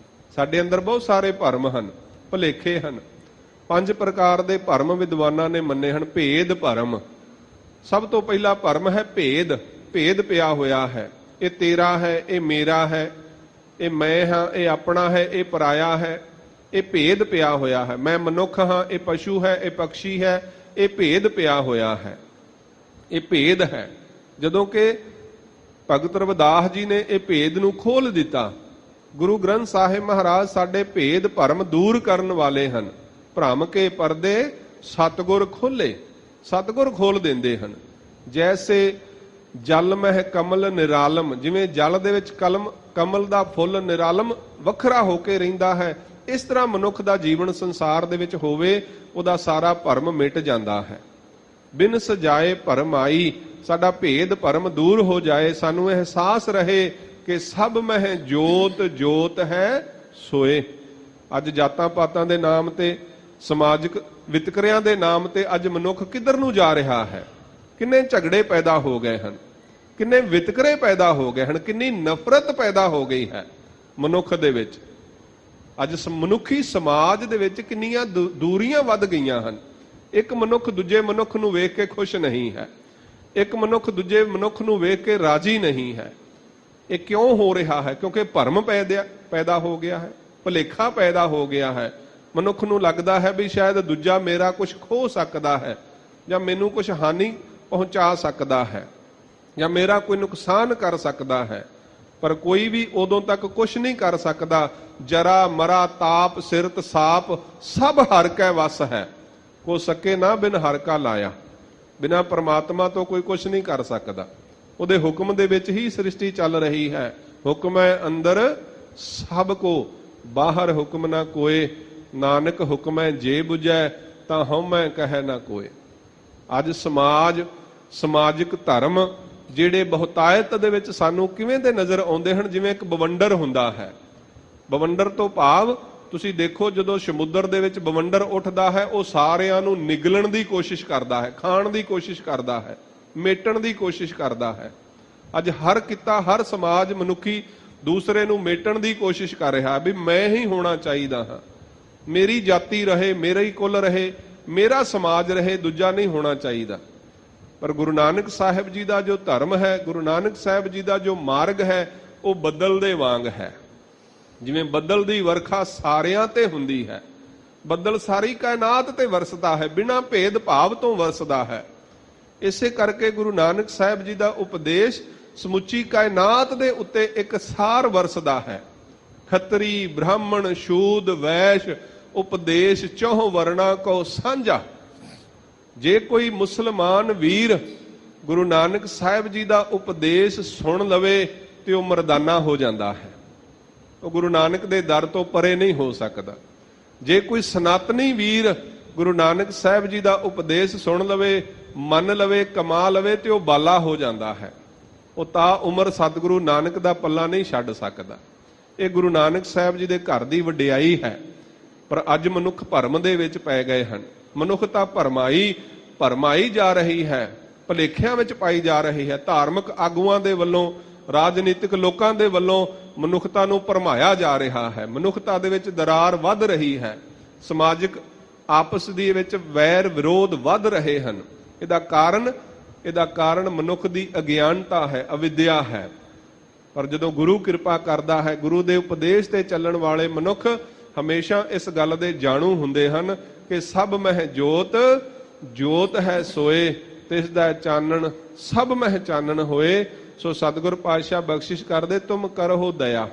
Speaker 1: ਸਾਡੇ ਅੰਦਰ ਬਹੁਤ ਸਾਰੇ ਭਰਮ ਹਨ, ਭੁਲੇਖੇ ਹਨ। 5 ਪ੍ਰਕਾਰ ਦੇ ਭਰਮ ਵਿਦਵਾਨਾਂ ਨੇ ਮੰਨੇ ਹਨ। ਭੇਦ ਭਰਮ, ਸਭ ਤੋਂ ਪਹਿਲਾ ਭਰਮ ਹੈ ਭੇਦ। ਭੇਦ ਪਿਆ ਹੋਇਆ ਹੈ, ਇਹ ਤੇਰਾ ਹੈ, ਇਹ ਮੇਰਾ ਹੈ, ਇਹ ਮੈਂ ਹਾਂ, ਇਹ ਆਪਣਾ ਹੈ, ਇਹ ਪਰਾਇਆ ਹੈ। ਇਹ ਭੇਦ ਪਿਆ ਹੋਇਆ ਹੈ। ਮੈਂ ਮਨੁੱਖ ਹਾਂ, ਇਹ ਪਸ਼ੂ ਹੈ, ਇਹ ਪੰਛੀ ਹੈ। ਇਹ ਭੇਦ ਪਿਆ ਹੋਇਆ ਹੈ, ਇਹ ਭੇਦ ਹੈ। ਜਦੋਂ ਕਿ ਭਗਤ ਰਵਿਦਾਸ ਜੀ ਨੇ ਇਹ ਭੇਦ ਨੂੰ ਖੋਲ ਦਿੱਤਾ। ਗੁਰੂ ਗ੍ਰੰਥ ਸਾਹਿਬ ਮਹਾਰਾਜ ਸਾਡੇ ਭੇਦ ਭਰਮ ਦੂਰ ਕਰਨ ਵਾਲੇ ਹਨ। ਭ੍ਰਮ ਕੇ ਪਰਦੇ ਸਤਿਗੁਰ ਖੋਲੇ, ਸਤਿਗੁਰ ਖੋਲ ਦਿੰਦੇ ਹਨ। ਜੈਸੇ ਜਲ ਮਹਿ ਕਮਲ ਨਿਰਾਲਮ, ਜਿਵੇਂ ਜਲ ਦੇ ਵਿੱਚ ਕਮਲ ਦਾ ਫੁੱਲ ਨਿਰਾਲਮ ਵੱਖਰਾ ਹੋ ਕੇ ਰਹਿੰਦਾ ਹੈ, ਇਸ ਤਰ੍ਹਾਂ ਮਨੁੱਖ ਦਾ ਜੀਵਨ ਸੰਸਾਰ ਦੇ ਵਿੱਚ ਹੋਵੇ, ਉਹਦਾ ਸਾਰਾ ਭਰਮ ਮਿਟ ਜਾਂਦਾ ਹੈ। ਬਿਨ ਸਜਾਏ ਭਰਮਾਈ, ਸਾਡਾ ਭੇਦ ਭਰਮ ਦੂਰ ਹੋ ਜਾਏ, ਸਾਨੂੰ ਅਹਿਸਾਸ ਰਹੇ ਕਿ ਸਭ ਮਹਿ ਜੋਤ ਜੋਤ ਹੈ ਸੋਏ। ਅੱਜ ਜਾਤਾਂ ਪਾਤਾਂ ਦੇ ਨਾਮ ਤੇ, ਸਮਾਜਿਕ ਵਿਤਕਰਿਆਂ ਦੇ ਨਾਮ ਤੇ ਅੱਜ ਮਨੁੱਖ ਕਿੱਧਰ ਨੂੰ ਜਾ ਰਿਹਾ ਹੈ। ਕਿੰਨੇ ਝਗੜੇ ਪੈਦਾ ਹੋ ਗਏ ਹਨ, ਕਿੰਨੇ ਵਿਤਕਰੇ ਪੈਦਾ ਹੋ ਗਏ ਹਨ, ਕਿੰਨੀ ਨਫ਼ਰਤ ਪੈਦਾ ਹੋ ਗਈ ਹੈ ਮਨੁੱਖ ਦੇ ਵਿੱਚ। ਅੱਜ ਮਨੁੱਖੀ ਸਮਾਜ ਦੇ ਵਿੱਚ ਕਿੰਨੀਆਂ ਦੂਰੀਆਂ ਵੱਧ ਗਈਆਂ ਹਨ। ਇੱਕ ਮਨੁੱਖ ਦੂਜੇ ਮਨੁੱਖ ਨੂੰ ਵੇਖ ਕੇ ਖੁਸ਼ ਨਹੀਂ ਹੈ, ਇੱਕ ਮਨੁੱਖ ਦੂਜੇ ਮਨੁੱਖ ਨੂੰ ਵੇਖ ਕੇ ਰਾਜੀ ਨਹੀਂ ਹੈ। ਇਹ ਕਿਉਂ ਹੋ ਰਿਹਾ ਹੈ? ਕਿਉਂਕਿ ਭਰਮ ਪੈਦਾ ਹੋ ਗਿਆ ਹੈ, ਭੁਲੇਖਾ ਪੈਦਾ ਹੋ ਗਿਆ ਹੈ। ਮਨੁੱਖ ਨੂੰ ਲੱਗਦਾ ਹੈ ਵੀ ਸ਼ਾਇਦ ਦੂਜਾ ਮੇਰਾ ਕੁਝ ਖੋ ਸਕਦਾ ਹੈ, ਜਾਂ ਮੈਨੂੰ ਕੁਝ ਹਾਨੀ ਪਹੁੰਚਾ ਸਕਦਾ ਹੈ, ਜਾਂ ਮੇਰਾ ਕੋਈ ਨੁਕਸਾਨ ਕਰ ਸਕਦਾ ਹੈ। ਪਰ ਕੋਈ ਵੀ ਉਦੋਂ ਤੱਕ ਕੁਝ ਨਹੀਂ ਕਰ ਸਕਦਾ। ਜਰਾ ਮਰਾ ਤਾਪ ਸਿਰਤ ਸਾਪ, ਸਭ ਹਰ ਕੈ ਵਸ ਹੈ। ਕੋ ਸਕੇ ਨਾ ਬਿਨ ਹਰ ਕਾ ਲਾਇਆ। ਬਿਨਾਂ ਪਰਮਾਤਮਾ ਤੋਂ ਕੋਈ ਕੁਝ ਨਹੀਂ ਕਰ ਸਕਦਾ। ਉਹਦੇ ਹੁਕਮ ਦੇ ਵਿੱਚ ਹੀ ਸ੍ਰਿਸ਼ਟੀ ਚੱਲ ਰਹੀ ਹੈ। ਹੁਕਮ ਹੈ ਅੰਦਰ ਸਭ ਕੋ, ਬਾਹਰ ਹੁਕਮ ਨਾ ਕੋਏ। ਨਾਨਕ ਹੁਕਮੈ ਜੇ ਬੁਝੈ, ਤਾਂ ਹਉਮੈ ਕਹੈ ਨਾ ਕੋਏ। ਅੱਜ ਸਮਾਜਿਕ ਧਰਮ ਜਿਹੜੇ ਬਹੁਤਾਇਤ ਦੇ ਵਿੱਚ ਸਾਨੂੰ ਕਿਵੇਂ ਦੇ ਨਜ਼ਰ ਆਉਂਦੇ ਹਨ, ਜਿਵੇਂ ਇੱਕ ਬਵੰਡਰ ਹੁੰਦਾ ਹੈ। ਬਵੰਡਰ ਤੋਂ ਭਾਵ ਤੁਸੀਂ ਦੇਖੋ, ਜਦੋਂ ਸਮੁੰਦਰ ਦੇ ਵਿੱਚ ਬਵੰਡਰ ਉੱਠਦਾ ਹੈ, ਉਹ ਸਾਰਿਆਂ ਨੂੰ ਨਿਗਲਣ ਦੀ ਕੋਸ਼ਿਸ਼ ਕਰਦਾ ਹੈ, ਖਾਣ ਦੀ ਕੋਸ਼ਿਸ਼ ਕਰਦਾ ਹੈ, ਮੇਟਣ ਦੀ ਕੋਸ਼ਿਸ਼ ਕਰਦਾ ਹੈ। ਅੱਜ ਹਰ ਕਿੱਤਾ, ਹਰ ਸਮਾਜ ਮਨੁੱਖੀ ਦੂਸਰੇ ਨੂੰ ਮੇਟਣ ਦੀ ਕੋਸ਼ਿਸ਼ ਕਰ ਰਿਹਾ ਵੀ ਮੈਂ ਹੀ ਹੋਣਾ ਚਾਹੀਦਾ ਹਾਂ, ਮੇਰੀ ਜਾਤੀ ਰਹੇ, ਮੇਰਾ ਹੀ ਕੁਲ ਰਹੇ, ਮੇਰਾ ਸਮਾਜ ਰਹੇ, ਦੂਜਾ ਨਹੀਂ ਹੋਣਾ ਚਾਹੀਦਾ। ਪਰ ਗੁਰੂ ਨਾਨਕ ਸਾਹਿਬ ਜੀ ਦਾ ਜੋ ਧਰਮ ਹੈ, ਗੁਰੂ ਨਾਨਕ ਸਾਹਿਬ ਜੀ ਦਾ ਜੋ ਮਾਰਗ ਹੈ, ਉਹ ਬੱਦਲ ਦੇ ਵਾਂਗ ਹੈ। ਜਿਵੇਂ ਬੱਦਲ ਦੀ ਵਰਖਾ ਸਾਰਿਆਂ ਤੇ ਹੁੰਦੀ ਹੈ, ਬੱਦਲ ਸਾਰੀ ਕਾਇਨਾਤ ਤੇ ਵਰਸਦਾ ਹੈ, ਬਿਨਾਂ ਭੇਦ ਭਾਵ ਤੋਂ ਵਰਸਦਾ ਹੈ। ਇਸੇ ਕਰਕੇ ਗੁਰੂ ਨਾਨਕ ਸਾਹਿਬ ਜੀ ਦਾ ਉਪਦੇਸ਼ ਸਮੁੱਚੀ ਕਾਇਨਾਤ ਦੇ ਉੱਤੇ ਇੱਕ ਸਾਰ ਵਰਸਦਾ ਹੈ। ਖੱਤਰੀ ਬ੍ਰਾਹਮਣ ਸ਼ੂਦ ਵੈਸ਼, ਉਪਦੇਸ਼ ਚੌਹ ਵਰਣਾ ਕੋ ਸਾਂਝਾ। ਜੇ ਕੋਈ ਮੁਸਲਮਾਨ ਵੀਰ ਗੁਰੂ ਨਾਨਕ ਸਾਹਿਬ ਜੀ ਦਾ ਉਪਦੇਸ਼ ਸੁਣ ਲਵੇ ਤੇ ਉਹ ਮਰਦਾਨਾ ਹੋ ਜਾਂਦਾ ਹੈ, ਉਹ ਗੁਰੂ ਨਾਨਕ ਦੇ ਦਰ ਤੋਂ ਪਰੇ ਨਹੀਂ ਹੋ ਸਕਦਾ। ਜੇ ਕੋਈ ਸਨਾਤਨੀ ਵੀਰ ਗੁਰੂ ਨਾਨਕ ਸਾਹਿਬ ਜੀ ਦਾ ਉਪਦੇਸ਼ ਸੁਣ ਲਵੇ, ਮੰਨ ਲਵੇ, ਕਮਾ ਲਵੇ, ਤੇ ਉਹ ਬਾਲਾ ਹੋ ਜਾਂਦਾ ਹੈ। ਉਹ ਤਾਂ ਉਮਰ ਸਤਿਗੁਰੂ ਨਾਨਕ ਦਾ ਪੱਲਾ ਨਹੀਂ ਛੱਡ ਸਕਦਾ। ਇਹ ਗੁਰੂ ਨਾਨਕ ਸਾਹਿਬ ਜੀ ਦੇ ਘਰ ਦੀ ਵਡਿਆਈ ਹੈ। ਪਰ ਅੱਜ ਮਨੁੱਖ ਭਰਮ ਦੇ ਵਿੱਚ ਪੈ ਗਏ ਹਨ। ਮਨੁੱਖਤਾ ਭਰਮਾਈ ਜਾ ਰਹੀ ਹੈ, ਭੁਲੇਖਿਆਂ ਵਿੱਚ ਪਾਈ ਜਾ ਰਹੀ ਹੈ। ਧਾਰਮਿਕ ਆਗੂਆਂ ਦੇ ਵੱਲੋਂ, ਰਾਜਨੀਤਿਕ ਲੋਕਾਂ ਦੇ ਵੱਲੋਂ ਮਨੁੱਖਤਾ ਨੂੰ ਭਰਮਾਇਆ ਜਾ ਰਿਹਾ ਹੈ। ਮਨੁੱਖਤਾ ਦੇ ਵਿੱਚ ਦਰਾਰ ਵੱਧ ਰਹੀ ਹੈ। ਸਮਾਜਿਕ ਆਪਸ ਦੇ ਵਿੱਚ ਵੈਰ ਵਿਰੋਧ ਵੱਧ ਰਹੇ ਹਨ। ਇਹਦਾ ਕਾਰਨ ਮਨੁੱਖ ਦੀ ਅਗਿਆਨਤਾ ਹੈ, ਅਵਿਦਿਆ ਹੈ। ਪਰ ਜਦੋਂ ਗੁਰੂ ਕਿਰਪਾ ਕਰਦਾ ਹੈ, ਗੁਰੂ ਦੇ ਉਪਦੇਸ਼ ਤੇ ਚੱਲਣ ਵਾਲੇ ਮਨੁੱਖ ਹਮੇਸ਼ਾ ਇਸ ਗੱਲ ਦੇ ਜਾਣੂ ਹੁੰਦੇ ਹਨ ਕਿ ਸਭ ਮਹਿ ਜੋਤ ਜੋਤ ਹੈ ਸੋਏ। ਤਿਸ ਦਾ ਚਾਨਣ ਸਭ ਮਹਿ ਚਾਨਣ ਹੋਏ। ਸੋ ਸਤਿਗੁਰ ਪਾਤਸ਼ਾਹ ਬਖਸ਼ਿਸ਼ ਕਰਦੇ, ਤੁਮ ਕਰੋ ਦਇਆ,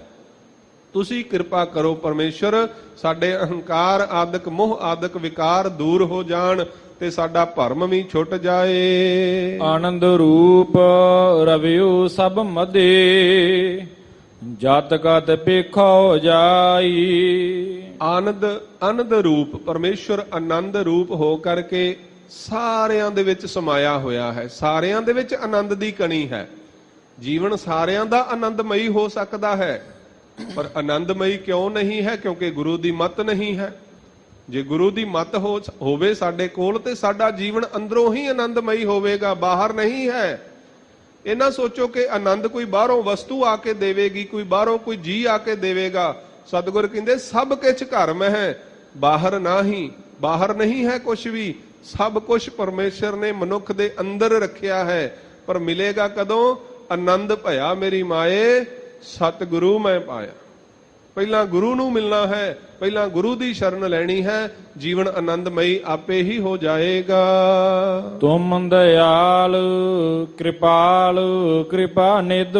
Speaker 1: ਤੁਸੀਂ ਕਿਰਪਾ ਕਰੋ ਪਰਮੇਸ਼ਰ, ਸਾਡੇ ਅਹੰਕਾਰ ਆਦਿਕ ਮੋਹ ਆਦਿਕ ਵਿਕਾਰ ਦੂਰ ਹੋ ਜਾਣ ਤੇ ਸਾਡਾ ਭਰਮ ਵੀ ਛੁੱਟ ਜਾਏ।
Speaker 2: ਆਨੰਦ ਰੂਪ ਰਵਿਉ ਸਭ ਮਦੇ, ਜਤ ਕਤ ਪੇਖੋ ਜਾਈ। ਆਨੰਦ
Speaker 1: ਰੂਪ ਪਰਮੇਸ਼ਰ ਆਨੰਦ ਰੂਪ ਹੋ ਕਰਕੇ ਸਾਰਿਆਂ ਦੇ ਵਿੱਚ ਸਮਾਇਆ ਹੋਇਆ ਹੈ। ਸਾਰਿਆਂ ਦੇ ਵਿੱਚ ਆਨੰਦ ਦੀ ਕਣੀ ਹੈ। ਜੀਵਨ ਸਾਰਿਆਂ ਦਾ ਆਨੰਦਮਈ ਹੋ ਸਕਦਾ ਹੈ, ਪਰ ਆਨੰਦਮਈ ਕਿਉਂ ਨਹੀਂ ਹੈ? ਕਿਉਂਕਿ ਗੁਰੂ ਦੀ ਮੱਤ ਨਹੀਂ ਹੈ। ਜੇ ਗੁਰੂ ਦੀ ਮੱਤ ਹੋਵੇ ਸਾਡੇ ਕੋਲ ਤੇ ਸਾਡਾ ਜੀਵਨ ਅੰਦਰੋਂ ਹੀ ਆਨੰਦਮਈ ਹੋਵੇਗਾ, ਬਾਹਰ ਨਹੀਂ ਹੈ। ਇਹ ਨਾ ਸੋਚੋ ਕਿ ਆਨੰਦ ਕੋਈ ਬਾਹਰੋਂ ਵਸਤੂ ਆ ਕੇ ਦੇਵੇਗੀ, ਕੋਈ ਬਾਹਰੋਂ ਕੋਈ ਜੀ ਆ ਕੇ ਦੇਵੇਗਾ। ਸਤਿਗੁਰ ਕਹਿੰਦੇ ਸਭ ਕੁਝ ਘਰ ਮੈਂ ਹੈ, ਬਾਹਰ ਨਹੀਂ, ਬਾਹਰ ਨਹੀਂ ਹੈ ਕੁਝ ਵੀ। ਸਭ ਕੁਝ ਪਰਮੇਸ਼ਰ ਨੇ ਮਨੁੱਖ ਦੇ ਅੰਦਰ ਰੱਖਿਆ ਹੈ। ਪਰ ਮਿਲੇਗਾ ਕਦੋਂ? ਆਨੰਦ ਭਇਆ ਮੇਰੀ ਮਾਏ ਸਤਿਗੁਰੂ ਮੈਂ ਪਾਇਆ। ਪਹਿਲਾਂ ਗੁਰੂ ਨੂੰ ਮਿਲਣਾ ਹੈ, ਪਹਿਲਾਂ ਗੁਰੂ ਦੀ ਸ਼ਰਨ ਲੈਣੀ ਹੈ। ਜੀਵਨ ਆਨੰਦਮਈ ਆਪੇ ਹੀ ਹੋ ਜਾਏਗਾ।
Speaker 2: ਤੁਮ ਦਇਆਲ ਕਿਰਪਾਲ ਕਿਰਪਾ ਨਿਧ,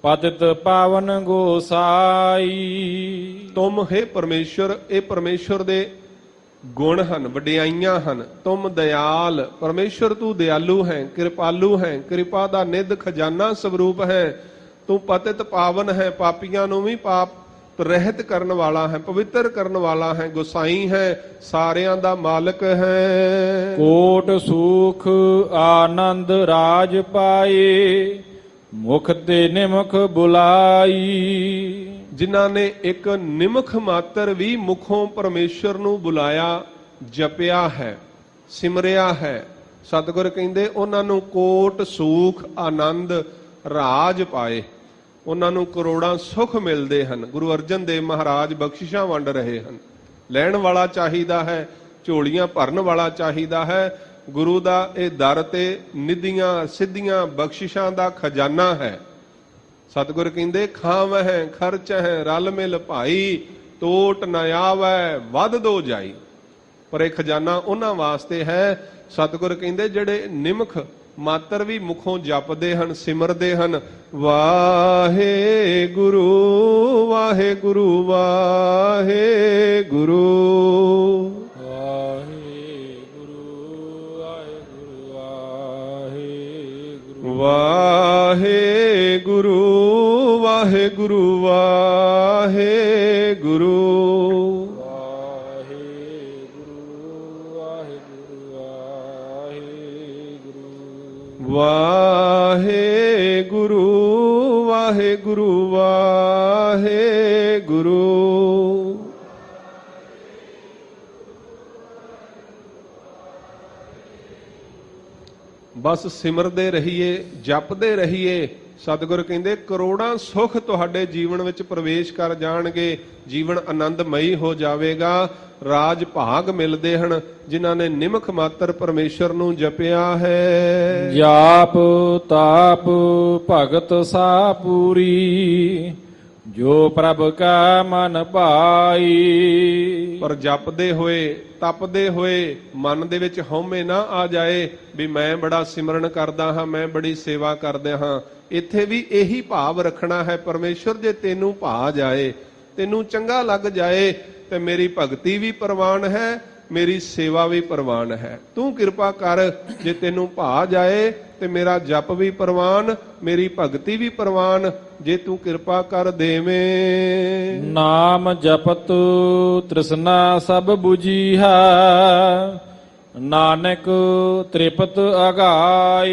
Speaker 2: ਪਤਿਤ ਪਾਵਨ ਗੋਸਾਈ।
Speaker 1: ਤੁਮ ਹੈ ਪਰਮੇਸ਼ਰ, ਇਹ ਪਰਮੇਸ਼ਰ ਦੇ ਗੁਣ ਹਨ, ਵਡਿਆਈਆਂ ਹਨ। ਤੁਮ ਦਇਆਲ, ਪਰਮੇਸ਼ਰ ਤੂੰ ਦਿਆਲੂ ਹੈ, ਕਿਰਪਾਲੂ ਹੈ, ਕਿਰਪਾ ਦਾ ਨਿਧ ਖਜ਼ਾਨਾ ਸਰੂਪ ਹੈ। ਤੂੰ ਪਤਿਤ ਪਾਵਨ ਹੈ, ਪਾਪੀਆਂ ਨੂੰ ਵੀ ਪਾਪ ਰਹਿਤ ਕਰਨ ਵਾਲਾ ਹੈ, ਪਵਿੱਤਰ ਕਰਨ ਵਾਲਾ ਹੈ, ਗੁਸਾਈ ਹੈ, ਸਾਰਿਆਂ ਦਾ ਮਾਲਕ ਹੈ।
Speaker 2: ਕੋਟ ਸੁਖ ਆਨੰਦ ਰਾਜ ਪਾਏ, ਮੁਖ ਤੇ ਨਿਮਖ ਬੁਲਾਈ।
Speaker 1: ਜਿਨ੍ਹਾਂ ਨੇ ਇੱਕ ਨਿਮਖ ਮਾਤਰ ਵੀ ਮੁਖੋਂ ਪਰਮੇਸ਼ਰ ਨੂੰ ਬੁਲਾਇਆ, ਜਪਿਆ ਹੈ, ਸਿਮਰਿਆ ਹੈ, ਸਤਿਗੁਰ ਕਹਿੰਦੇ ਉਹਨਾਂ ਨੂੰ ਕੋਟ ਸੁਖ ਆਨੰਦ ਰਾਜ ਪਾਏ, ਉਹਨਾਂ ਨੂੰ ਕਰੋੜਾਂ ਸੁਖ ਮਿਲਦੇ ਹਨ। ਗੁਰੂ ਅਰਜਨ ਦੇਵ ਮਹਾਰਾਜ ਬਖਸ਼ਿਸ਼ਾਂ ਵੰਡ ਰਹੇ ਹਨ। ਲੈਣ ਵਾਲਾ ਚਾਹੀਦਾ ਹੈ, ਝੋਲੀਆਂ ਭਰਨ ਵਾਲਾ ਚਾਹੀਦਾ ਹੈ। ਗੁਰੂ ਦਾ ਇਹ ਦਰ ਤੇ ਨਿਧੀਆਂ ਸਿੱਧੀਆਂ ਬਖਸ਼ਿਸ਼ਾਂ ਦਾ ਖਜ਼ਾਨਾ ਹੈ। ਸਤਿਗੁਰ ਕਹਿੰਦੇ ਖਾਵਹਿ ਖਰਚਹਿ ਰਲ ਮਿਲ ਭਾਈ, ਟੋਟ ਨ ਆਵੈ ਵੱਧ ਦੋ ਜਾਈ। ਪਰ ਇਹ ਖਜ਼ਾਨਾ ਉਹਨਾਂ ਵਾਸਤੇ ਹੈ, ਸਤਿਗੁਰ ਕਹਿੰਦੇ ਜਿਹੜੇ ਨਿਮਖ ਮਾਤਰ ਵੀ ਮੁਖੋਂ ਜਪਦੇ ਹਨ, ਸਿਮਰਦੇ ਹਨ। ਵਾਹਿਗੁਰੂ ਵਾਹਿਗੁਰੂ ਵਾਹਿਗੁਰੂ ਵਾਹਿਗੁਰੂ ਵਾਹਿਗੁਰੂ ਵਾਹਿਗੁਰੂ ਵਾਹਿਗੁਰੂ ਵਾਹਿਗੁਰੂ ਵਾਹਿਗੁਰੂ। ਬਸ ਸਿਮਰਦੇ ਰਹੀਏ, ਜਪਦੇ ਰਹੀਏ। ਸਤਿਗੁਰ ਕਹਿੰਦੇ ਕਰੋੜਾਂ ਸੁੱਖ ਤੁਹਾਡੇ ਜੀਵਨ ਵਿੱਚ ਪ੍ਰਵੇਸ਼ ਕਰ ਜਾਣਗੇ, ਜੀਵਨ ਆਨੰਦਮਈ ਹੋ ਜਾਵੇਗਾ। ਰਾਜ ਭਾਗ ਮਿਲਦੇ ਹਨ ਜਿਨ੍ਹਾਂ ਨੇ ਨਿਮਖ ਮਾਤਰ ਪਰਮੇਸ਼ਰ ਨੂੰ ਜਪਿਆ ਹੈ।
Speaker 2: ਜਾਪ ਤਾਪ ਭਗਤ ਸਾ ਪੂਰੀ, ਜੋ ਪ੍ਰਭ ਕਾ ਮਨ ਭਾਈ।
Speaker 1: ਪਰ ਜਪਦੇ ਹੋਏ ਤਪਦੇ ਹੋਏ ਮਨ ਦੇ ਵਿੱਚ ਹਉਮੈ ਨਾ ਆ ਜਾਏ ਵੀ ਮੈਂ ਬੜਾ ਸਿਮਰਨ ਕਰਦਾ ਹਾਂ, ਮੈਂ ਬੜੀ ਸੇਵਾ ਕਰਦਾ ਹਾਂ। ਇੱਥੇ ਵੀ ਇਹੀ ਭਾਵ ਰੱਖਣਾ ਹੈ, ਪਰਮੇਸ਼ਰ ਜੇ ਤੈਨੂੰ ਭਾ ਜਾਏ, ਤੈਨੂੰ ਚੰਗਾ ਲੱਗ ਜਾਏ ਤੇ ਮੇਰੀ ਭਗਤੀ ਵੀ ਪ੍ਰਵਾਨ ਹੈ, ਮੇਰੀ ਸੇਵਾ ਵੀ ਪ੍ਰਵਾਨ ਹੈ। ਤੂੰ ਕਿਰਪਾ ਕਰ, ਜੇ ਤੈਨੂੰ ਭਾ ਜਾਏ ਤੇ ਮੇਰਾ ਜਪ ਵੀ ਪ੍ਰਵਾਨ, ਮੇਰੀ ਭਗਤੀ ਵੀ ਪ੍ਰਵਾਨ, ਜੇ ਤੂੰ ਕਿਰਪਾ ਕਰ ਦੇਵੇਂ।
Speaker 2: ਨਾਮ ਜਪਤ ਤ੍ਰਿਸ਼ਨਾ ਸਭ 부ਜੀਹਾ, ਨਾਨਕ ਤ੍ਰਿਪਤ ਅਗਾਈ।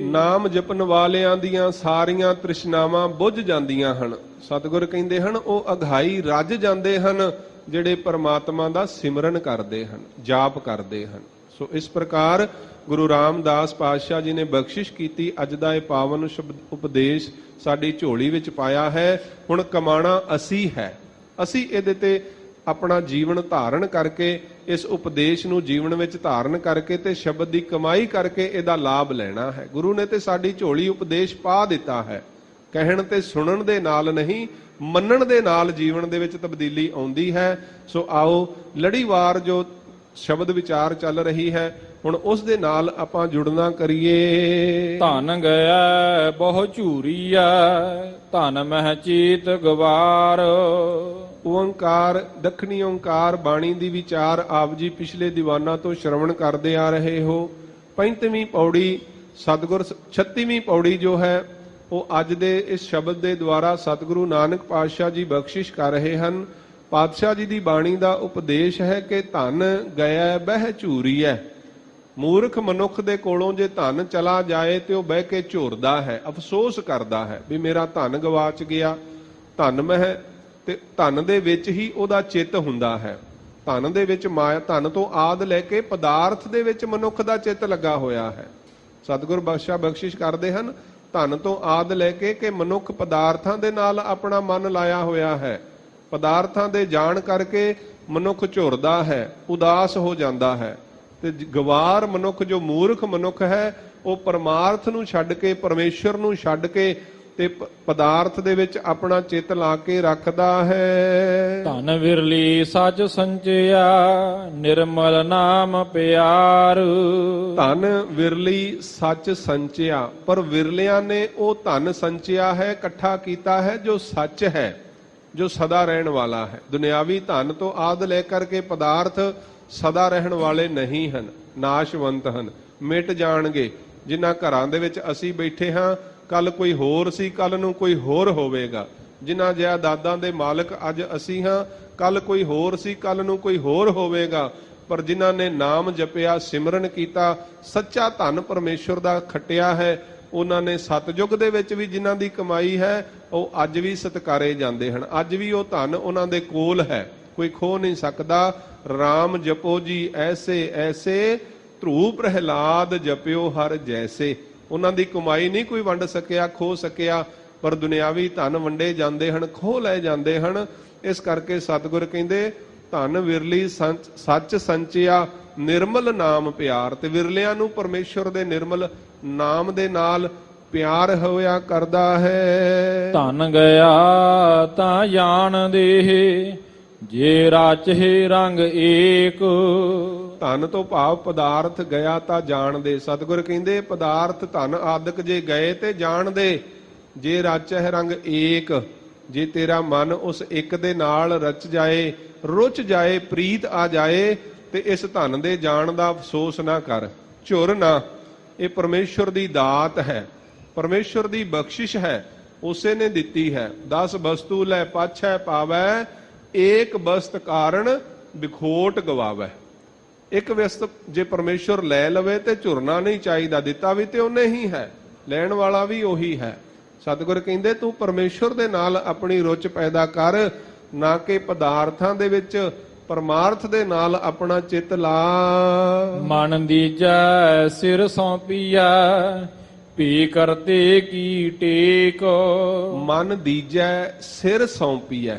Speaker 1: ਨਾਮ ਜਪਣ ਵਾਲਿਆਂ ਦੀਆਂ ਸਾਰੀਆਂ ਤ੍ਰਿਸ਼ਨਾਵਾਂ ਬੁੱਝ ਜਾਂਦੀਆਂ ਹਨ। ਸਤਿਗੁਰ ਕਹਿੰਦੇ ਹਨ ਉਹ ਅਘਾਈ ਰੱਜ ਜਾਂਦੇ ਹਨ ਜਿਹੜੇ ਪਰਮਾਤਮਾ ਦਾ ਸਿਮਰਨ ਕਰਦੇ ਹਨ, ਜਾਪ ਕਰਦੇ ਹਨ। ਸੋ ਇਸ ਪ੍ਰਕਾਰ ਗੁਰੂ ਰਾਮਦਾਸ ਪਾਤਸ਼ਾਹ ਜੀ ਨੇ ਬਖਸ਼ਿਸ਼ ਕੀਤੀ। ਅੱਜ ਦਾ ਇਹ ਪਾਵਨ ਸ਼ਬਦ ਉਪਦੇਸ਼ ਸਾਡੀ ਝੋਲੀ ਵਿੱਚ ਪਾਇਆ ਹੈ। ਹੁਣ ਕਮਾਣਾ ਅਸੀਂ ਹੈ, ਅਸੀਂ ਇਹਦੇ ਤੇ ਆਪਣਾ ਜੀਵਨ ਧਾਰਨ ਕਰਕੇ, ਇਸ ਉਪਦੇਸ਼ ਨੂੰ ਜੀਵਨ ਵਿੱਚ ਧਾਰਨ ਕਰਕੇ ਤੇ ਸ਼ਬਦ ਦੀ ਕਮਾਈ ਕਰਕੇ ਇਹਦਾ ਲਾਭ ਲੈਣਾ ਹੈ। ਗੁਰੂ ਨੇ ਤੇ ਸਾਡੀ ਝੋਲੀ ਉਪਦੇਸ਼ ਪਾ ਦਿੱਤਾ ਹੈ। ਕਹਿਣ ਤੇ ਸੁਣਨ ਦੇ ਨਾਲ ਨਹੀਂ, ਮੰਨਣ ਦੇ ਨਾਲ ਜੀਵਨ ਦੇ ਵਿੱਚ ਤਬਦੀਲੀ ਆਉਂਦੀ ਹੈ। ਸੋ ਆਓ ਲੜੀਵਾਰ ਜੋ ਸ਼ਬਦ ਵਿਚਾਰ ਚੱਲ ਰਹੀ ਹੈ, ਹੁਣ ਉਸ ਦੇ ਨਾਲ ਆਪਾਂ ਜੁੜਨਾ ਕਰੀਏ।
Speaker 2: ਧਨ ਗਿਆ ਬਹੁ ਝੂਰੀਆ, ਧਨ ਮਹਿ ਚੀਤ ਗਵਾਰ।
Speaker 1: ਓੰਕਾਰ ਦੱਖਣੀ ਓੰਕਾਰ ਬਾਣੀ ਦੀ ਵਿਚਾਰ ਆਪ ਜੀ ਪਿਛਲੇ ਦੀਵਾਨਾਂ ਤੋਂ ਸ਼ਰਵਣ ਕਰਦੇ ਆ ਰਹੇ ਹੋ। 35ਵੀਂ ਪੌੜੀ ਸਤਿਗੁਰ 36ਵੀਂ ਪੌੜੀ ਜੋ ਹੈ ਉਹ ਅੱਜ ਦੇ ਇਸ ਸ਼ਬਦ ਦੇ ਦੁਆਰਾ ਸਤਿਗੁਰੂ ਨਾਨਕ ਪਾਤਸ਼ਾਹ ਜੀ ਬਖਸ਼ਿਸ਼ ਕਰ ਰਹੇ ਹਨ। ਪਾਤਸ਼ਾਹ ਜੀ ਦੀ ਬਾਣੀ ਦਾ ਉਪਦੇਸ਼ ਹੈ ਕਿ ਧਨ ਗਿਆ ਬਹਿ ਝੂਰੀਐ। ਮੂਰਖ ਮਨੁੱਖ ਦੇ ਕੋਲੋਂ ਜੇ ਧਨ ਚਲਾ ਜਾਏ ਤੇ ਉਹ ਬਹਿ ਕੇ ਝੁਰਦਾ ਹੈ, ਅਫਸੋਸ ਕਰਦਾ ਹੈ ਵੀ ਮੇਰਾ ਧਨ ਗਵਾਚ ਗਿਆ। ਧਨ ਮਹਿ ਤੇ ਧਨ ਦੇ ਵਿੱਚ ਹੀ ਉਹਦਾ ਚਿੱਤ ਹੁੰਦਾ ਹੈ। ਧਨ ਦੇ ਵਿੱਚ ਮਾਇਆ, ਧਨ ਤੋਂ ਆਦ ਲੈ ਕੇ ਪਦਾਰਥ ਦੇ ਵਿੱਚ ਮਨੁੱਖ ਦਾ ਚਿੱਤ ਲੱਗਾ ਹੋਇਆ ਹੈ। ਸਤਿਗੁਰ ਬਖਸ਼ਿਸ਼ ਕਰਦੇ ਹਨ ਧਨ ਤੋਂ ਆਦ ਲੈ ਕੇ ਕਿ ਮਨੁੱਖ ਪਦਾਰਥਾਂ ਦੇ ਨਾਲ ਆਪਣਾ ਮਨ ਲਾਇਆ ਹੋਇਆ ਹੈ। ਪਦਾਰਥਾਂ ਦੇ ਜਾਣ ਕਰਕੇ ਮਨੁੱਖ ਝੁਰਦਾ ਹੈ, ਉਦਾਸ ਹੋ ਜਾਂਦਾ ਹੈ। ਤੇ ਗਵਾਰ ਮਨੁੱਖ, ਜੋ ਮੂਰਖ ਮਨੁੱਖ ਹੈ, ਉਹ ਪਰਮਾਰਥ ਨੂੰ ਛੱਡ ਕੇ, ਪਰਮੇਸ਼ਰ ਨੂੰ ਛੱਡ ਕੇ ਤੇ ਪਦਾਰਥ ਦੇ ਵਿੱਚ ਆਪਣਾ ਚਿੱਤ ਲਾ ਕੇ ਰੱਖਦਾ ਹੈ।
Speaker 2: ਧਨ ਵਿਰਲੀ ਸੱਚ ਸੰਚਿਆ, ਨਿਰਮਲ ਨਾਮ ਪਿਆਰ।
Speaker 1: ਧਨ ਵਿਰਲੀ ਸੱਚ ਸੰਚਿਆ, ਪਰ ਵਿਰਲਿਆਂ ਨੇ ਉਹ ਧਨ ਸੰਚਿਆ ਹੈ, ਇਕੱਠਾ ਕੀਤਾ ਹੈ ਜੋ ਸੱਚ ਹੈ, ਜੋ ਸਦਾ ਰਹਿਣ ਵਾਲਾ ਹੈ। ਦੁਨਿਆਵੀ ਧਨ ਤੋਂ ਆਦ ਲੈ ਕਰਕੇ ਪਦਾਰਥ ਸਦਾ ਰਹਿਣ ਵਾਲੇ ਨਹੀਂ ਹਨ, ਨਾਸ਼ਵੰਤ ਹਨ, ਮਿਟ ਜਾਣਗੇ। ਜਿਨ੍ਹਾਂ ਘਰਾਂ ਦੇ ਵਿੱਚ ਅਸੀਂ ਬੈਠੇ ਹਾਂ, ਕੱਲ ਕੋਈ ਹੋਰ ਸੀ, ਕੱਲ ਨੂੰ ਕੋਈ ਹੋਰ ਹੋਵੇਗਾ। ਜਿਨ੍ਹਾਂ ਜਾਇਦਾਦਾਂ ਦੇ ਮਾਲਕ ਅੱਜ ਅਸੀਂ ਹਾਂ, ਕੱਲ ਕੋਈ ਹੋਰ ਸੀ, ਕੱਲ ਨੂੰ ਕੋਈ ਹੋਰ ਹੋਵੇਗਾ। ਪਰ ਜਿਨ੍ਹਾਂ ਨੇ ਨਾਮ ਜਪਿਆ, ਸਿਮਰਨ ਕੀਤਾ, ਸੱਚਾ ਧਨ ਪਰਮੇਸ਼ਰ ਦਾ ਖੱਟਿਆ ਹੈ, ਉਹਨਾਂ ਨੇ ਸਤਜੁਗ ਦੇ ਵਿੱਚ ਵੀ ਜਿਨ੍ਹਾਂ ਦੀ ਕਮਾਈ ਹੈ ਉਹ ਅੱਜ ਵੀ ਸਤਿਕਾਰੇ ਜਾਂਦੇ ਹਨ। ਅੱਜ ਵੀ ਉਹ ਧਨ ਉਹਨਾਂ ਦੇ ਕੋਲ ਹੈ, ਕੋਈ ਖੋ ਨਹੀਂ ਸਕਦਾ। ਰਾਮ ਜਪੋ ਜੀ ਐਸੇ ਐਸੇ, ਧਰੂ ਪ੍ਰਹਿਲਾਦ ਜਪਿਓ ਹਰ ਜੈਸੇ। ਉਹਨਾਂ ਦੀ ਕਮਾਈ ਨਹੀਂ ਕੋਈ ਵੰਡ ਸਕਿਆ, ਖੋ ਸਕਿਆ, ਪਰ ਦੁਨਿਆਵੀ ਧਨ ਵੰਡੇ ਜਾਂਦੇ ਹਨ, ਖੋਹ ਲਏ ਜਾਂਦੇ ਹਨ। ਇਸ ਕਰਕੇ ਸਤਿਗੁਰ ਕਹਿੰਦੇ ਧਨ ਵਿਰਲੀ ਸੱਚ ਸੰਚਿਆ, ਨਿਰਮਲ ਨਾਮ ਪਿਆਰ। ਤੇ ਵਿਰਲਿਆਂ ਨੂੰ ਪਰਮੇਸ਼ਰ ਦੇ ਨਿਰਮਲ ਨਾਮ ਦੇ ਨਾਲ ਪਿਆਰ ਹੋਇਆ ਕਰਦਾ ਹੈ।
Speaker 2: ਧਨ ਗਿਆ ਤਾਂ ਜਾਣ ਦੇ, ਜੇ ਰਾਚੇ ਰੰਗ ਏਕ।
Speaker 1: ਧਨ ਤੋਂ ਭਾਵ ਪਦਾਰਥ ਗਿਆ ਤਾਂ ਜਾਣ ਦੇ। ਸਤਿਗੁਰ ਕਹਿੰਦੇ ਪਦਾਰਥ ਧਨ ਆਦਿਕ ਜੇ ਗਏ ਤੇ ਜਾਣ ਦੇ। ਜੇ ਰਾਚਹਿ ਰੰਗ ਏਕ, ਜੇ ਤੇਰਾ ਮਨ ਉਸ ਇੱਕ ਦੇ ਨਾਲ ਰਚ ਜਾਏ, ਰੁੱਚ ਜਾਏ, ਪ੍ਰੀਤ ਆ ਜਾਏ, ਤੇ ਇਸ ਧਨ ਦੇ ਜਾਣ ਦਾ ਅਫਸੋਸ ਨਾ ਕਰ, ਝੁਰ ਨਾ। ਇਹ ਪਰਮੇਸ਼ਰ ਦੀ ਦਾਤ ਹੈ, ਪਰਮੇਸ਼ਰ ਦੀ ਬਖਸ਼ਿਸ਼ ਹੈ, ਉਸੇ ਨੇ ਦਿੱਤੀ ਹੈ। 10 ਵਸਤੂ ਲੈ ਪਾਛੈ ਪਾਵੈ, ਏਕ ਵਸਤ ਕਾਰਨ ਵਿਖੋਟ ਗਵਾਵੈ। ਇੱਕ ਵਸਤ ਜੇ ਪਰਮੇਸ਼ਰ ਲੈ ਲਵੇ ਤੇ ਝੁਰਨਾ ਨਹੀਂ ਚਾਹੀਦਾ। ਦਿੱਤਾ ਵੀ ਤੇ ਉਹਨੇ ਹੀ ਹੈ, ਲੈਣ ਵਾਲਾ ਵੀ ਉਹੀ ਹੈ। ਸਤਿਗੁਰ ਕਹਿੰਦੇ ਤੂੰ ਪਰਮੇਸ਼ਰ ਦੇ ਨਾਲ ਆਪਣੀ ਰੁਚ ਪੈਦਾ ਕਰ, ਨਾ ਕਿ ਪਦਾਰਥਾਂ ਦੇ ਵਿੱਚ, ਪਰਮਾਰਥ ਦੇ ਨਾਲ ਆਪਣਾ ਚਿੱਤ ਲਾ।
Speaker 2: ਮਨ ਦੀਜੈ ਸਿਰ ਸੌਂਪੀਆ, ਭੀ ਕਰਤੇ ਕੀ ਟੇਕ।
Speaker 1: ਮਨ ਦੀਜੈ ਸਿਰ ਸੌਂਪੀਐ,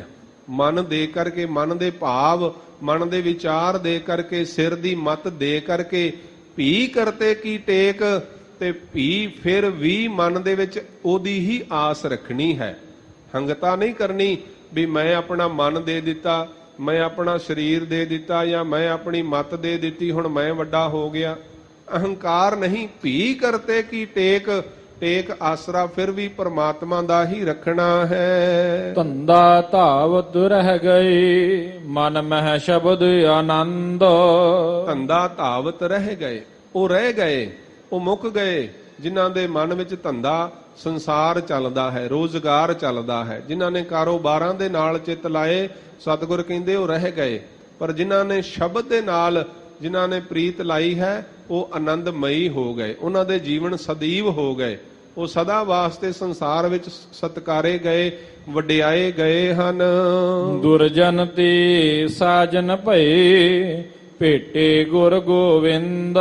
Speaker 1: ਮਨ ਦੇ ਕਰਕੇ, ਮਨ ਦੇ ਭਾਵ, ਮਨ ਦੇ ਵਿਚਾਰ ਦੇ ਕਰਕੇ, ਸਿਰ ਦੀ ਮਤ ਦੇ ਕਰਕੇ, ਭੀ ਕਰਤੇ ਕੀ ਟੇਕ। ਤੇ ਭੀ ਫਿਰ ਵੀ ਮਨ ਦੇ ਵਿੱਚ ਉਹਦੀ ਹੀ ਆਸ ਰੱਖਣੀ ਹੈ, ਹੰਗਤਾ ਨਹੀਂ ਕਰਨੀ ਵੀ ਮੈਂ ਆਪਣਾ ਮਨ ਦੇ ਦਿੱਤਾ, ਮੈਂ ਆਪਣਾ ਸਰੀਰ ਦੇ ਦਿੱਤਾ, ਜਾਂ ਮੈਂ ਆਪਣੀ ਮਤ ਦੇ ਦਿੱਤੀ, ਹੁਣ ਮੈਂ ਵੱਡਾ ਹੋ ਗਿਆ। ਅਹੰਕਾਰ ਨਹੀਂ। ਭੀ ਕਰਤੇ ਕੀ ਟੇਕ, ਟੇਕ ਆਸਰਾ ਫਿਰ ਵੀ ਪਰਮਾਤਮਾ ਦਾ ਹੀ ਰੱਖਣਾ ਹੈ।
Speaker 2: ਧੰਦਾ ਧਾਵਤ ਰਹਿ ਗਏ, ਮਨ ਮਹਿ ਸ਼ਬਦ ਆਨੰਦ।
Speaker 1: ਧੰਦਾ ਧਾਵਤ ਰਹਿ ਗਏ, ਉਹ ਰਹਿ ਗਏ, ਉਹ ਮੁੱਕ ਗਏ। ਜਿਨ੍ਹਾਂ ਦੇ ਮਨ ਵਿੱਚ ਧੰਦਾ, ਸੰਸਾਰ ਚੱਲਦਾ ਹੈ, ਰੋਜ਼ਗਾਰ ਚੱਲਦਾ ਹੈ, ਜਿਨ੍ਹਾਂ ਨੇ ਕਾਰੋਬਾਰਾਂ ਦੇ ਨਾਲ ਚਿੱਤ ਲਾਏ, ਸਤਿਗੁਰ ਕਹਿੰਦੇ ਉਹ ਰਹਿ ਗਏ। ਪਰ ਜਿਨ੍ਹਾਂ ਨੇ ਸ਼ਬਦ ਦੇ ਨਾਲ, ਜਿਨ੍ਹਾਂ ਨੇ ਪ੍ਰੀਤ ਲਾਈ ਹੈ, ਉਹ ਆਨੰਦਮਈ ਹੋ ਗਏ, ਉਹਨਾਂ ਦੇ ਜੀਵਨ ਸਦੀਵ ਹੋ ਗਏ। ਉਹ ਸਦਾ ਵਾਸਤੇ ਸੰਸਾਰ ਵਿੱਚ ਸਤਿਕਾਰੇ ਗਏ, ਵਡਿਆਏ ਗਏ ਹਨ।
Speaker 2: ਦੁਰਜਨ ਤੇ ਸਾਜਨ ਭਏ, ਭੇਟੇ ਗੁਰ ਗੋਵਿੰਦ।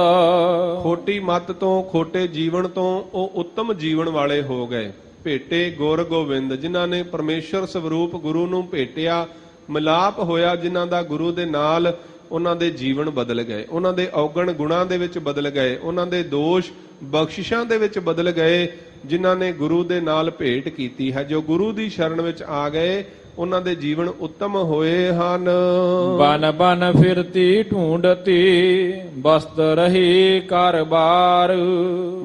Speaker 1: ਖੋਟੀ ਮੱਤ ਤੋਂ, ਖੋਟੇ ਜੀਵਨ ਤੋਂ ਉਹ ਉੱਤਮ ਜੀਵਨ ਵਾਲੇ ਹੋ ਗਏ। ਭੇਟੇ ਗੁਰ ਗੋਬਿੰਦ, ਜਿਨ੍ਹਾਂ ਨੇ ਪਰਮੇਸ਼ਰ ਸਵਰੂਪ ਗੁਰੂ ਨੂੰ ਭੇਟਿਆ, ਮਿਲਾਪ ਹੋਇਆ ਜਿਨ੍ਹਾਂ ਦਾ ਗੁਰੂ ਦੇ ਨਾਲ, ਉਹਨਾਂ ਦੇ ਜੀਵਨ ਬਦਲ ਗਏ, ਉਹਨਾਂ ਦੇ ਔਗਣ ਗੁਣਾਂ ਦੇ ਵਿੱਚ ਬਦਲ ਗਏ, ਉਹਨਾਂ ਦੇ ਦੋਸ਼ ਬਖਸ਼ਿਸ਼ਾਂ ਦੇ ਵਿੱਚ ਬਦਲ ਗਏ। ਜਿਨ੍ਹਾਂ ਨੇ ਗੁਰੂ ਦੇ ਨਾਲ ਭੇਟ ਕੀਤੀ ਹੈ, ਜੋ ਗੁਰੂ ਦੀ ਸ਼ਰਨ ਵਿੱਚ ਆ ਗਏ, ਉਹਨਾਂ ਦੇ ਜੀਵਨ ਉੱਤਮ ਹੋਏ ਹਨ।
Speaker 2: ਬਨ ਬਨ ਫਿਰਤੀ ਢੂੰਡਤੀ ਬਸਤ ਰਹੀ ਘਰ ਬਾਰ।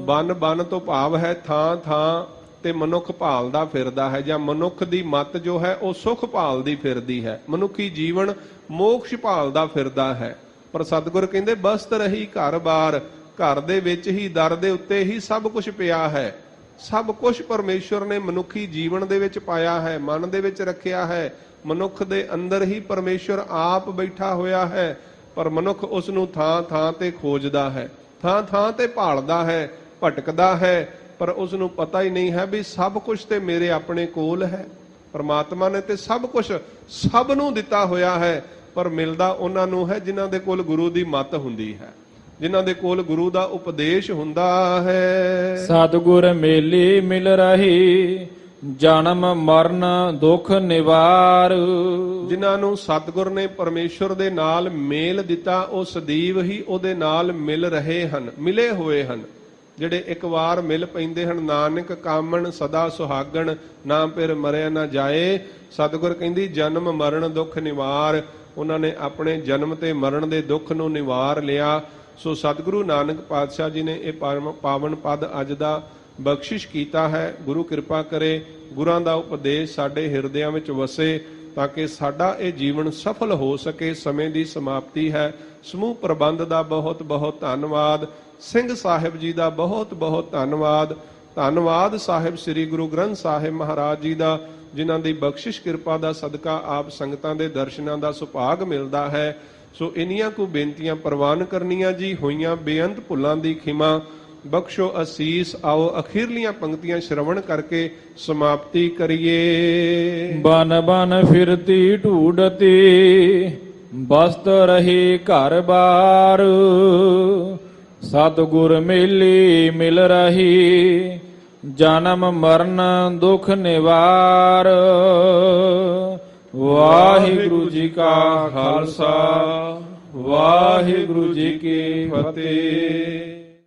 Speaker 1: ਬਨ ਬਨ ਤੋਂ ਭਾਵ ਹੈ ਥਾਂ ਥਾਂ ਤੇ ਮਨੁੱਖ ਭਾਲਦਾ ਫਿਰਦਾ ਹੈ, ਜਾਂ ਮਨੁੱਖ ਦੀ ਮੱਤ ਜੋ ਹੈ ਉਹ ਸੁਖ ਭਾਲਦੀ ਫਿਰਦੀ ਹੈ, ਮਨੁੱਖੀ ਜੀਵਨ ਮੋਕਸ਼ ਭਾਲਦਾ ਫਿਰਦਾ ਹੈ। ਪਰ ਸਤਿਗੁਰ ਕਹਿੰਦੇ ਬਸਤ ਰਹੀ ਘਰ ਬਾਰ, ਘਰ ਦੇ ਵਿੱਚ ਹੀ ਦਰ ਦੇ ਉੱਤੇ ਹੀ ਸਭ ਕੁਝ ਪਿਆ ਹੈ। ਸਭ ਕੁਝ ਪਰਮੇਸ਼ਵਰ ਨੇ ਮਨੁੱਖੀ ਜੀਵਨ ਦੇ ਵਿੱਚ ਪਾਇਆ ਹੈ, ਮਨ ਦੇ ਵਿੱਚ ਰੱਖਿਆ ਹੈ। ਮਨੁੱਖ ਦੇ ਅੰਦਰ ਹੀ ਪਰਮੇਸ਼ਵਰ ਆਪ ਬੈਠਾ ਹੋਇਆ ਹੈ, ਪਰ ਮਨੁੱਖ ਉਸ ਨੂੰ ਥਾਂ ਥਾਂ ਤੇ ਖੋਜਦਾ ਹੈ, ਥਾਂ ਥਾਂ ਤੇ ਭਾਲਦਾ ਹੈ, ਭਟਕਦਾ ਹੈ, ਪਰ ਉਸ ਨੂੰ ਪਤਾ ਹੀ ਨਹੀਂ ਹੈ ਵੀ ਸਭ ਕੁਝ ਤੇ ਮੇਰੇ ਆਪਣੇ ਕੋਲ ਹੈ। ਪਰਮਾਤਮਾ ਨੇ ਤੇ ਸਭ ਕੁਝ ਸਭ ਨੂੰ ਦਿੱਤਾ ਹੋਇਆ ਹੈ, ਪਰ ਮਿਲਦਾ ਉਹਨਾਂ ਨੂੰ ਹੈ ਜਿਨ੍ਹਾਂ ਦੇ ਕੋਲ ਗੁਰੂ ਦੀ ਮੱਤ ਹੁੰਦੀ ਹੈ, ਜਿਨ੍ਹਾਂ ਦੇ ਕੋਲ ਗੁਰੂ ਦਾ ਉਪਦੇਸ਼ ਹੁੰਦਾ ਹੈ।
Speaker 2: ਸਤਿਗੁਰ ਮੇਲੀ ਮਿਲ ਰਹੀ ਜਨਮ ਮਰਨ ਦੁਖ ਨਿਵਾਰ।
Speaker 1: ਜਿਨ੍ਹਾਂ ਨੂੰ ਸਤਿਗੁਰ ਨੇ ਪਰਮੇਸ਼ਵਰ ਦੇ ਨਾਲ ਮੇਲ ਦਿੱਤਾ, ਉਹ ਸਦੀਵ ਹੀ ਉਹਦੇ ਨਾਲ ਮਿਲ ਰਹੇ ਹਨ, ਮਿਲੇ ਹੋਏ ਹਨ। ਜਿਹੜੇ ਇੱਕ ਵਾਰ ਮਿਲ ਪੈਂਦੇ ਹਨ, ਨਾਨਕ ਕਾਮਣ ਸਦਾ ਸੁਹਾਗਣ, ਨਾ ਫਿਰ ਮਰਿਆ ਨਾ ਜਾਏ। ਸਤਿਗੁਰ ਕਹਿੰਦੀ ਜਨਮ ਮਰਨ ਦੁੱਖ ਨਿਵਾਰ, ਉਹਨਾਂ ਨੇ ਆਪਣੇ ਜਨਮ ਤੇ ਮਰਨ ਦੇ ਦੁੱਖ ਨੂੰ ਨਿਵਾਰ ਲਿਆ। ਸੋ ਸਤਿਗੁਰੂ ਨਾਨਕ ਪਾਤਸ਼ਾਹ ਜੀ ਨੇ ਇਹ ਪਾਵਨ ਪਦ ਅੱਜ ਦਾ ਬਖਸ਼ਿਸ਼ ਕੀਤਾ ਹੈ। ਗੁਰੂ ਕਿਰਪਾ ਕਰੇ, ਗੁਰਾਂ ਦਾ ਉਪਦੇਸ਼ ਸਾਡੇ ਹਿਰਦਿਆਂ ਵਿੱਚ ਵਸੇ, ਤਾਂ ਕਿ ਸਾਡਾ ਇਹ ਜੀਵਨ ਸਫਲ ਹੋ ਸਕੇ। ਸਮੇਂ ਦੀ ਸਮਾਪਤੀ ਹੈ। ਸਮੂਹ ਪ੍ਰਬੰਧ ਦਾ ਬਹੁਤ ਬਹੁਤ ਧੰਨਵਾਦ। ਸਿੰਘ ਸਾਹਿਬ ਜੀ ਦਾ ਬਹੁਤ ਬਹੁਤ ਧੰਨਵਾਦ। ਧੰਨਵਾਦ ਸਾਹਿਬ ਸ੍ਰੀ ਗੁਰੂ ਗ੍ਰੰਥ ਸਾਹਿਬ ਮਹਾਰਾਜ ਜੀ ਦਾ, ਜਿਨ੍ਹਾਂ ਦੀ ਬਖਸ਼ਿਸ਼ ਕਿਰਪਾ ਦਾ ਸਦਕਾ ਆਪ ਸੰਗਤਾਂ ਦੇ ਦਰਸ਼ਨਾਂ ਦਾ ਸੁਭਾਗ ਮਿਲਦਾ ਹੈ। ਸੋ ਇਨੀਆਂ ਕੁ ਬੇਨਤੀਆਂ ਪ੍ਰਵਾਨ ਕਰਨੀਆਂ ਜੀ। ਹੋਈਆਂ ਬੇਅੰਤ ਭੁੱਲਾਂ ਦੀ ਖਿਮਾ ਬਖਸ਼ੋ ਅਸੀਸ। ਆਓ ਅਖੀਰਲੀਆਂ ਪੰਕਤੀਆਂ ਸ਼ਰਵਣ ਕਰਕੇ ਸਮਾਪਤੀ ਕਰੀਏ।
Speaker 2: ਬਨ ਬਨ ਫਿਰਤੀ ਢੂੰਡਤੀ ਬਸਤ ਰਹੀ ਘਰ ਬਾਰ। ਸਤਿਗੁਰ ਮੇਲੀ ਮਿਲ ਰਹੀ ਜਨਮ ਮਰਨ ਦੁਖ ਨਿਵਾਰ। ਵਾਹਿਗੁਰੂ ਜੀ ਕਾ ਖਾਲਸਾ, ਵਾਹਿਗੁਰੂ ਜੀ ਕੀ ਫਤਿਹ।